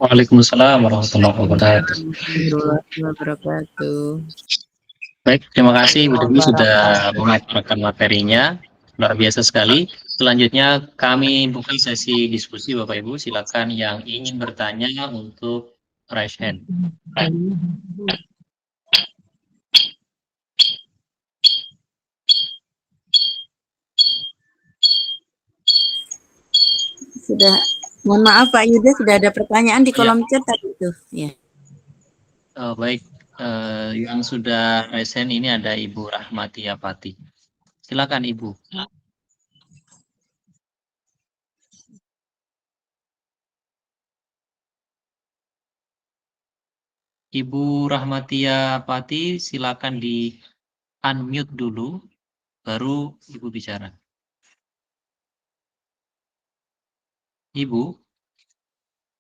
Waalaikumsalam warahmatullahi wabarakatuh. Warahmatullahi wabarakatuh. Baik, terima kasih Ibu Dewi sudah memaparkan materinya. Luar biasa sekali. Selanjutnya kami buka sesi diskusi Bapak Ibu. Silakan yang ingin bertanya untuk raise hand. Sudah, mohon maaf Pak Yuda, sudah ada pertanyaan di kolom chat tadi itu. Ya. Baik, yang sudah raise hand ini ada Ibu Rahmati Apati. Silakan Ibu. Ibu Rahmatia Pati, silakan di unmute dulu, baru Ibu bicara. Ibu,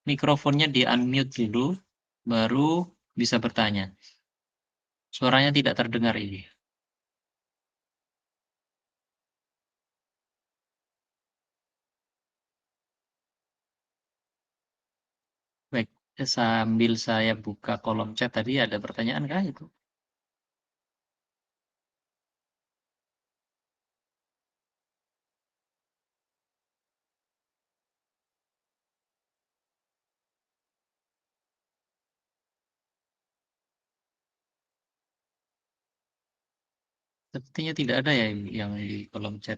mikrofonnya di unmute dulu, baru bisa bertanya. Suaranya tidak terdengar ini. Baik, sambil saya buka kolom chat tadi ada pertanyaan kah itu? Sepertinya tidak ada ya yang di kolom chat.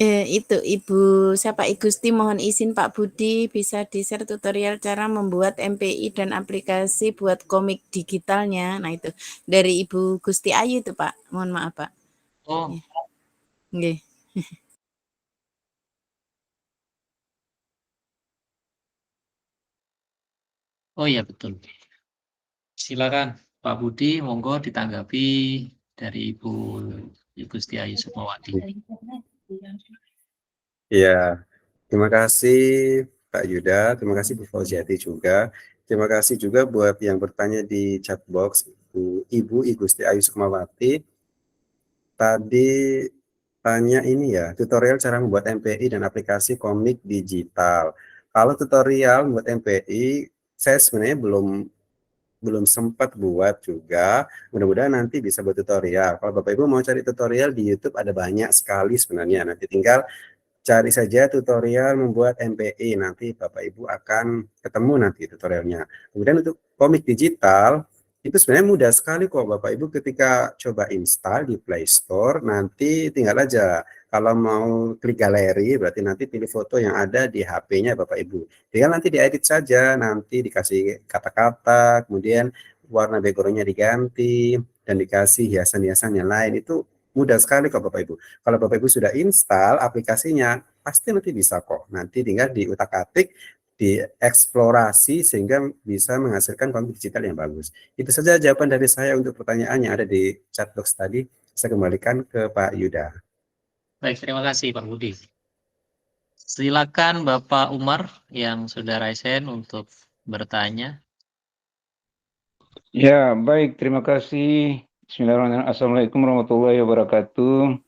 Itu Ibu siapa Igusti, mohon izin Pak Budi bisa di-share tutorial cara membuat MPI dan aplikasi buat komik digitalnya. Nah itu dari Ibu Gusti Ayu itu Pak. Mohon maaf Pak. Oh. Nggih. Oh iya betul. Silakan Pak Budi, monggo ditanggapi dari Ibu Gusti Ayu Sukmawati. Ya, terima kasih Pak Yuda, terima kasih Bu Fauziati juga. Terima kasih juga buat yang bertanya di chat box, Ibu Gusti Ayu Sukmawati. Tadi tanya ini ya, tutorial cara membuat MPI dan aplikasi komik digital. Kalau tutorial membuat MPI, saya sebenarnya belum sempat buat juga. Mudah-mudahan nanti bisa buat tutorial. Kalau Bapak Ibu mau cari tutorial di YouTube ada banyak sekali sebenarnya. Nanti tinggal cari saja tutorial membuat MPI, nanti Bapak Ibu akan ketemu nanti tutorialnya. Kemudian untuk komik digital, itu sebenarnya mudah sekali kok Bapak Ibu ketika coba install di Play Store, nanti tinggal aja. Kalau mau klik galeri, berarti nanti pilih foto yang ada di HP-nya Bapak Ibu. Tinggal nanti diedit saja, nanti dikasih kata-kata, kemudian warna background-nya diganti, dan dikasih hiasan-hiasan yang lain. Itu mudah sekali kok Bapak Ibu. Kalau Bapak Ibu sudah install aplikasinya, pasti nanti bisa kok. Nanti tinggal diutak-atik, dieksplorasi sehingga bisa menghasilkan konten digital yang bagus. Itu saja jawaban dari saya untuk pertanyaan yang ada di chat box tadi. Saya kembalikan ke Pak Yuda. Baik, terima kasih Pak Budi. Silakan Bapak Umar yang sudah raise hand untuk bertanya. Ya, baik. Terima kasih. Bismillahirrahmanirrahim. Assalamualaikum warahmatullahi wabarakatuh.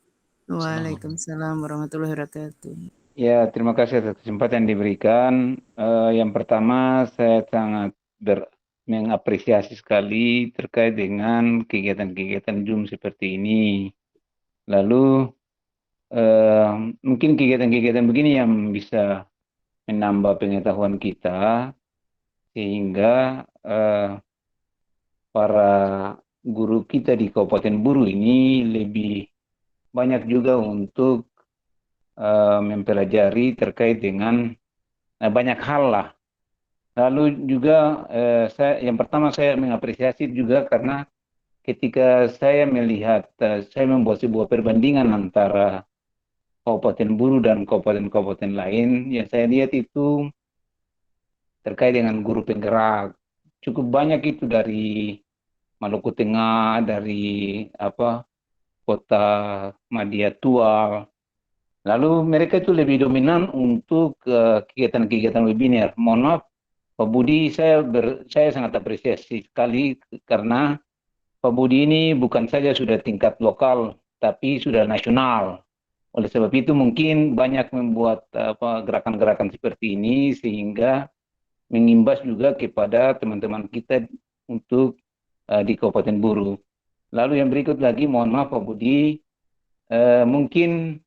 Waalaikumsalam warahmatullahi wabarakatuh. Ya, terima kasih atas kesempatan yang diberikan. Yang pertama, saya sangat mengapresiasi sekali terkait dengan kegiatan-kegiatan Zoom seperti ini. Lalu, mungkin kegiatan-kegiatan begini yang bisa menambah pengetahuan kita, sehingga para guru kita di Kabupaten Buru ini lebih banyak juga untuk mempelajari terkait dengan banyak hal lah. Lalu juga yang pertama saya mengapresiasi juga karena ketika saya melihat, saya membuat sebuah perbandingan antara Kabupaten Buru dan kabupaten-kabupaten lain, yang saya lihat itu terkait dengan guru penggerak. Cukup banyak itu dari Maluku Tengah, dari kota Madia Tual. Lalu mereka itu lebih dominan untuk kegiatan-kegiatan webinar. Mohon maaf, Pak Budi, saya sangat apresiasi sekali karena Pak Budi ini bukan saja sudah tingkat lokal, tapi sudah nasional. Oleh sebab itu mungkin banyak membuat gerakan-gerakan seperti ini sehingga mengimbas juga kepada teman-teman kita untuk di Kabupaten Buru. Lalu yang berikut lagi, mohon maaf Pak Budi, mungkin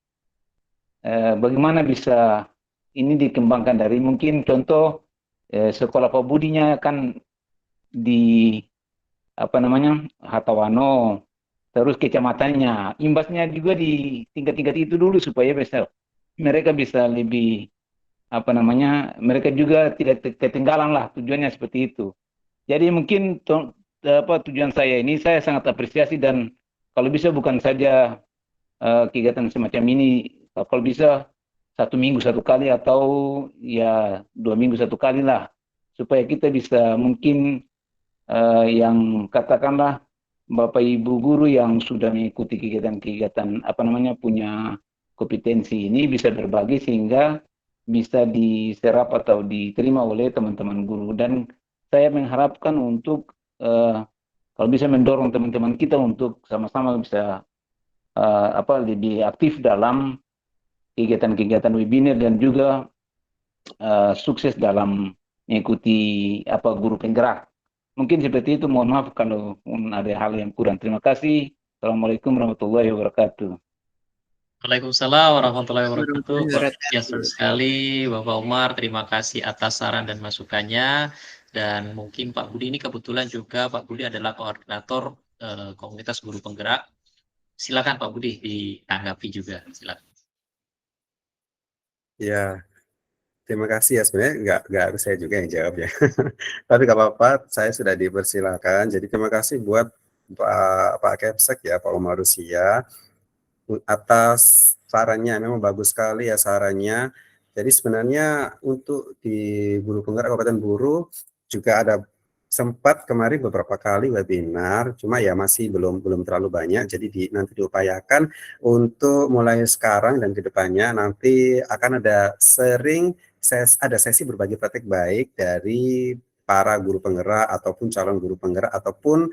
bagaimana bisa ini dikembangkan dari mungkin contoh sekolah Pak Budinya kan di Hatawano, terus kecamatannya, imbasnya juga di tingkat-tingkat itu dulu supaya mereka bisa lebih mereka juga tidak ketinggalan lah, tujuannya seperti itu. Jadi mungkin tujuan saya ini saya sangat apresiasi dan kalau bisa bukan saja kegiatan semacam ini, kalau bisa 1 minggu 1 kali atau ya 2 minggu 1 kali lah, supaya kita bisa mungkin yang katakanlah Bapak Ibu guru yang sudah mengikuti kegiatan-kegiatan punya kompetensi ini bisa berbagi sehingga bisa diserap atau diterima oleh teman-teman guru. Dan saya mengharapkan untuk kalau bisa mendorong teman-teman kita untuk sama-sama bisa lebih aktif dalam kegiatan-kegiatan webinar dan juga sukses dalam mengikuti guru penggerak. Mungkin seperti itu, mohon maaf kalau ada hal yang kurang. Terima kasih. Assalamualaikum warahmatullahi wabarakatuh. Waalaikumsalam warahmatullahi wabarakatuh. Luar biasa sekali Bapak Umar, terima kasih atas saran dan masukannya. Dan mungkin Pak Budi ini kebetulan juga Pak Budi adalah koordinator komunitas guru penggerak. Silakan Pak Budi ditanggapi juga, silakan. Ya, terima kasih ya, sebenarnya nggak harus saya juga yang jawab ya. Tapi nggak apa-apa, saya sudah dipersilakan. Jadi terima kasih buat Pak Kepsek ya, Pak Umar Rusia, atas sarannya. Memang bagus sekali ya sarannya. Jadi sebenarnya untuk di Guru Penggerak Kabupaten Buru juga ada sempat kemarin beberapa kali webinar, cuma ya masih belum terlalu banyak. Jadi nanti diupayakan untuk mulai sekarang dan kedepannya nanti akan ada sesi berbagi praktik baik dari para guru penggerak ataupun calon guru penggerak ataupun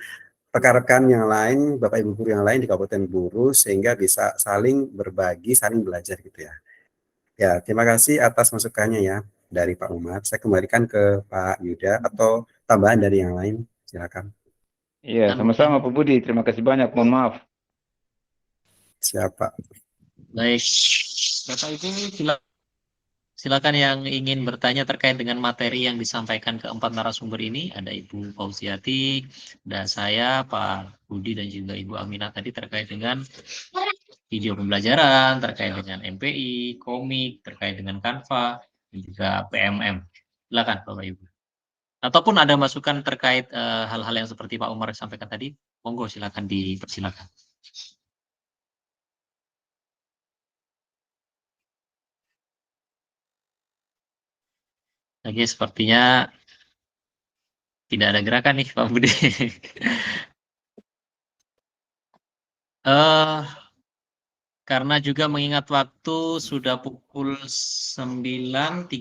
rekan-rekan yang lain, Bapak Ibu guru yang lain di Kabupaten Buru sehingga bisa saling berbagi, saling belajar gitu ya. Ya, terima kasih atas masukannya ya dari Pak Umar. Saya kembalikan ke Pak Yuda atau tambahan dari yang lain, silakan. Iya, sama-sama Pak Budi. Terima kasih banyak. Mohon maaf. Siapa? Baik, Bapak Ibu silakan yang ingin bertanya terkait dengan materi yang disampaikan keempat narasumber ini. Ada Ibu Fauziati, dan saya, Pak Budi, dan juga Ibu Aminah tadi terkait dengan video pembelajaran, terkait dengan MPI, komik, terkait dengan Canva, dan juga PMM. Silakan Bapak Ibu. Ataupun ada masukan terkait hal-hal yang seperti Pak Umar sampaikan tadi, monggo silakan dipersilakan. Lagi sepertinya tidak ada gerakan nih Pak Budi. Karena juga mengingat waktu sudah pukul 9.38.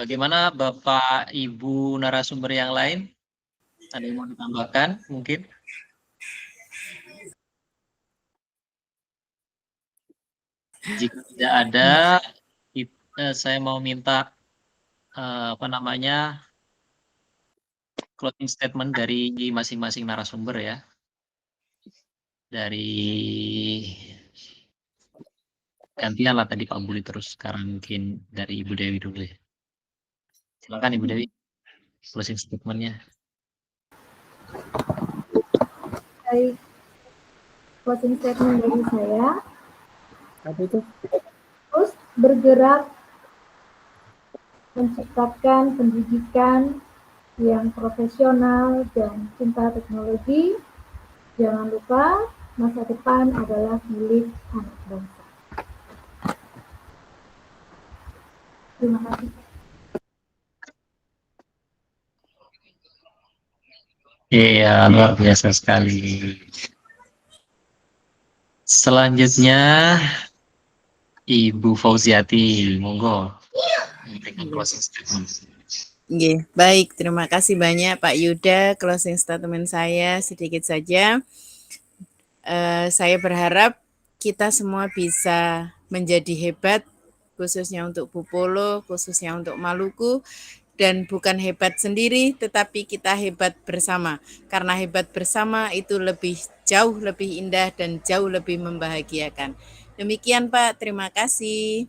Bagaimana Bapak Ibu narasumber yang lain? Ada yang mau ditambahkan mungkin? Jika tidak ada, saya mau minta closing statement dari masing-masing narasumber ya. Dari gantian lah tadi Pak Budi terus, sekarang mungkin dari Ibu Dewi dulu ya. Silakan Ibu Dewi, closing statement-nya. Baik, closing statement dari saya. Apa itu? Terus bergerak menciptakan pendidikan yang profesional dan cinta teknologi. Jangan lupa masa depan adalah milik anak bangsa. Terima kasih. Iya, luar biasa sekali. Selanjutnya, Ibu Fauziati, monggo. Memberikan closing statement. Nggih, baik. Terima kasih banyak Pak Yuda. Closing statement saya sedikit saja. Saya berharap kita semua bisa menjadi hebat, khususnya untuk Bupolo, khususnya untuk Maluku, dan bukan hebat sendiri, tetapi kita hebat bersama. Karena hebat bersama itu jauh lebih indah dan jauh lebih membahagiakan. Demikian Pak, terima kasih.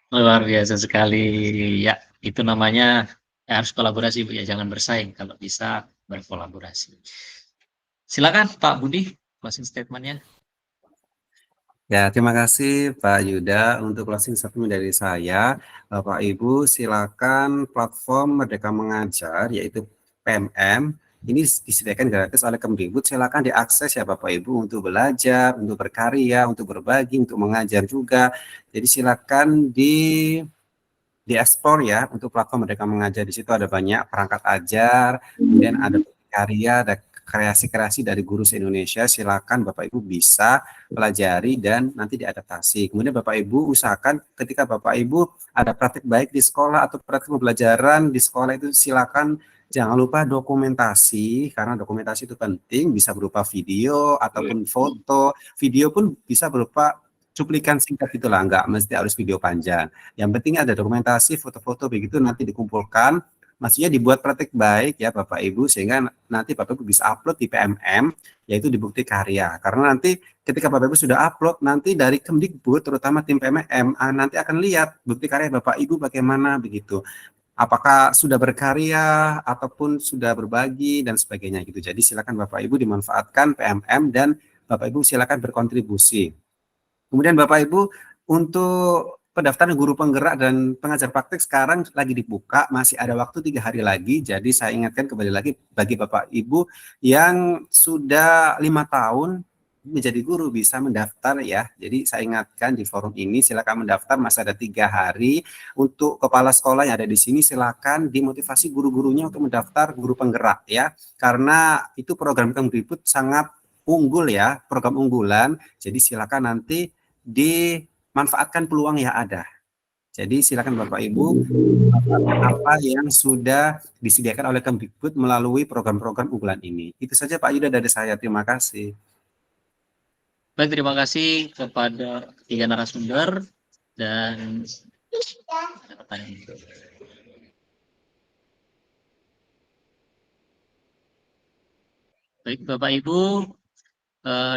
Luar biasa sekali. Ya, itu namanya harus kolaborasi, Bu, ya. Jangan bersaing, kalau bisa berkolaborasi. Silakan Pak Budi, closing statement-nya. Ya, terima kasih Pak Yuda untuk closing statement dari saya. Bapak Ibu silakan platform Merdeka Mengajar yaitu PMM ini disediakan gratis oleh Kemdikbud. Silakan diakses ya Bapak Ibu untuk belajar, untuk berkarya, untuk berbagi, untuk mengajar juga. Jadi silakan dieksplor ya untuk platform Merdeka Mengajar. Di situ ada banyak perangkat ajar, kemudian ada karya, ada kreasi-kreasi dari guru se-Indonesia. Silakan Bapak Ibu bisa pelajari dan nanti diadaptasi. Kemudian Bapak Ibu usahakan ketika Bapak Ibu ada praktik baik di sekolah atau praktik pembelajaran di sekolah itu silakan jangan lupa dokumentasi, karena dokumentasi itu penting, bisa berupa video ataupun foto. Video pun bisa berupa cuplikan singkat itulah, nggak mesti harus video panjang. Yang penting ada dokumentasi, foto-foto begitu nanti dikumpulkan. Maksudnya dibuat praktik baik ya Bapak Ibu, sehingga nanti Bapak Ibu bisa upload di PMM, yaitu di bukti karya. Karena nanti ketika Bapak Ibu sudah upload, nanti dari Kemdikbud, terutama tim PMM, nanti akan lihat bukti karya Bapak Ibu bagaimana begitu. Apakah sudah berkarya, ataupun sudah berbagi, dan sebagainya gitu. Jadi silakan Bapak Ibu dimanfaatkan PMM, dan Bapak Ibu silakan berkontribusi. Kemudian Bapak Ibu, untuk pendaftaran guru penggerak dan pengajar praktik sekarang lagi dibuka, masih ada waktu 3 hari lagi. Jadi saya ingatkan kembali lagi bagi Bapak Ibu yang sudah 5 tahun menjadi guru bisa mendaftar ya. Jadi saya ingatkan di forum ini silakan mendaftar, masih ada 3 hari. Untuk kepala sekolah yang ada di sini silakan dimotivasi guru-gurunya untuk mendaftar guru penggerak ya. Karena itu program Kemdikbud sangat unggul ya, program unggulan. Jadi silakan nanti dimanfaatkan peluang yang ada. Jadi silakan Bapak Ibu apa yang sudah disediakan oleh Kemdikbud melalui program-program unggulan ini. Itu saja Pak Yuda dari saya. Terima kasih. Baik, terima kasih kepada ketiga narasumber dan ada pertanyaan. Baik, Bapak Ibu,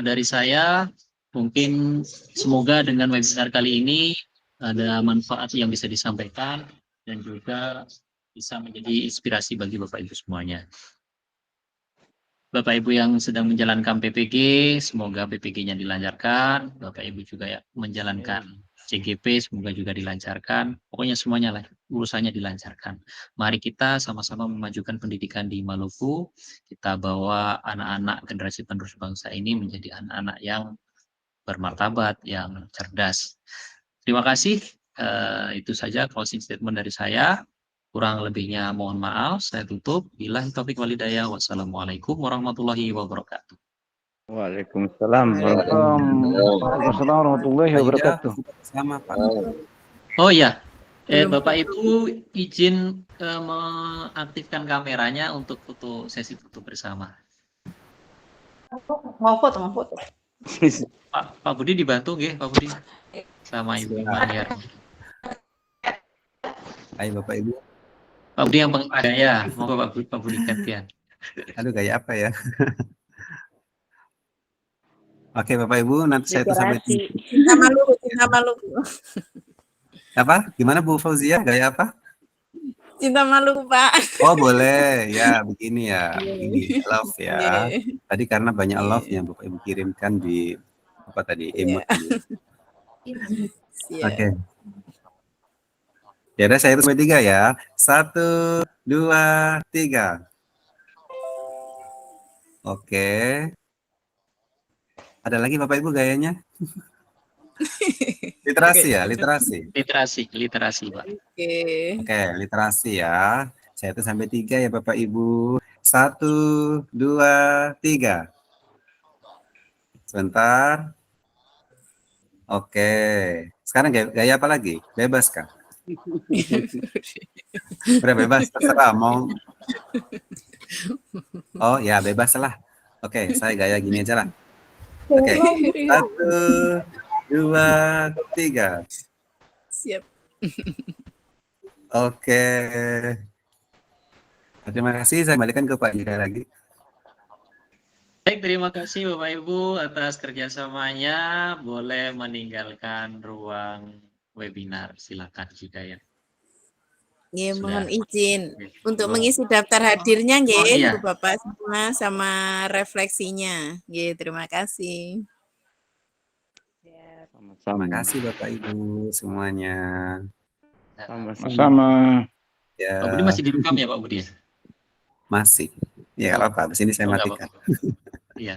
dari saya mungkin semoga dengan webinar kali ini ada manfaat yang bisa disampaikan dan juga bisa menjadi inspirasi bagi Bapak Ibu semuanya. Bapak Ibu yang sedang menjalankan PPG, semoga PPG-nya dilancarkan. Bapak Ibu juga ya menjalankan CGP, semoga juga dilancarkan. Pokoknya semuanya lah, urusannya dilancarkan. Mari kita sama-sama memajukan pendidikan di Maluku. Kita bawa anak-anak generasi penerus bangsa ini menjadi anak-anak yang bermartabat, yang cerdas. Terima kasih. Itu saja closing statement dari saya. Kurang lebihnya mohon maaf, saya tutup. Billahi taufiq wal hidayah. Wassalamualaikum warahmatullahi wabarakatuh. Waalaikumsalam warahmatullahi wabarakatuh. Sama Pak. Oh iya, Bapak Ibu izin mengaktifkan kameranya untuk sesi foto bersama. Mau foto. Pak Budi dibantu nggih, Pak Budi sama Ibu Imaniar. Ayo Bapak Ibu. Pak Budi yang gaya, mau Pak Budi gantian. Aduh, gaya apa ya? Oke Bapak Ibu, nanti saya tuh sampai Cinta Maluku. apa? Gimana Bu Fauzia? Gaya apa? Cinta Maluku, Pak. Oh boleh, ya begini ya, begini love ya. Tadi karena banyak love yang Bapak Ibu kirimkan di apa tadi emot. Oke. Ya udah saya sampai 3 ya. 1, 2, 3. Oke. Ada lagi Bapak Ibu gayanya? Literasi ya, literasi. Literasi, Pak. Oke. Oke, literasi ya. Saya hitung sampai 3 ya Bapak Ibu. 1, 2, 3. Sebentar. Oke. Sekarang gaya apa lagi? Bebas kah? Udah bebas, terserah mau. Oh ya, bebas lah. Oke, saya gaya gini aja lah. Oke, 1, 2, 3. Siap. Oke. Terima kasih, saya kembalikan ke Pak Yuda lagi. Baik, terima kasih Bapak Ibu atas kerjasamanya. Boleh meninggalkan ruang webinar. Silakan juga ya. Nggih, mohon Sudah. izin untuk Oh. mengisi daftar hadirnya Oh, nggih, iya. Ibu Bapak semua sama refleksinya. Nggih, terima kasih. Terima kasih Bapak Ibu semuanya. Sama-sama. Ya. Pak Budi masih direkam ya Pak Budi? Masih. Ya, nggak apa-apa. Di sini saya Oh, nggak matikan. apa-apa. Iya.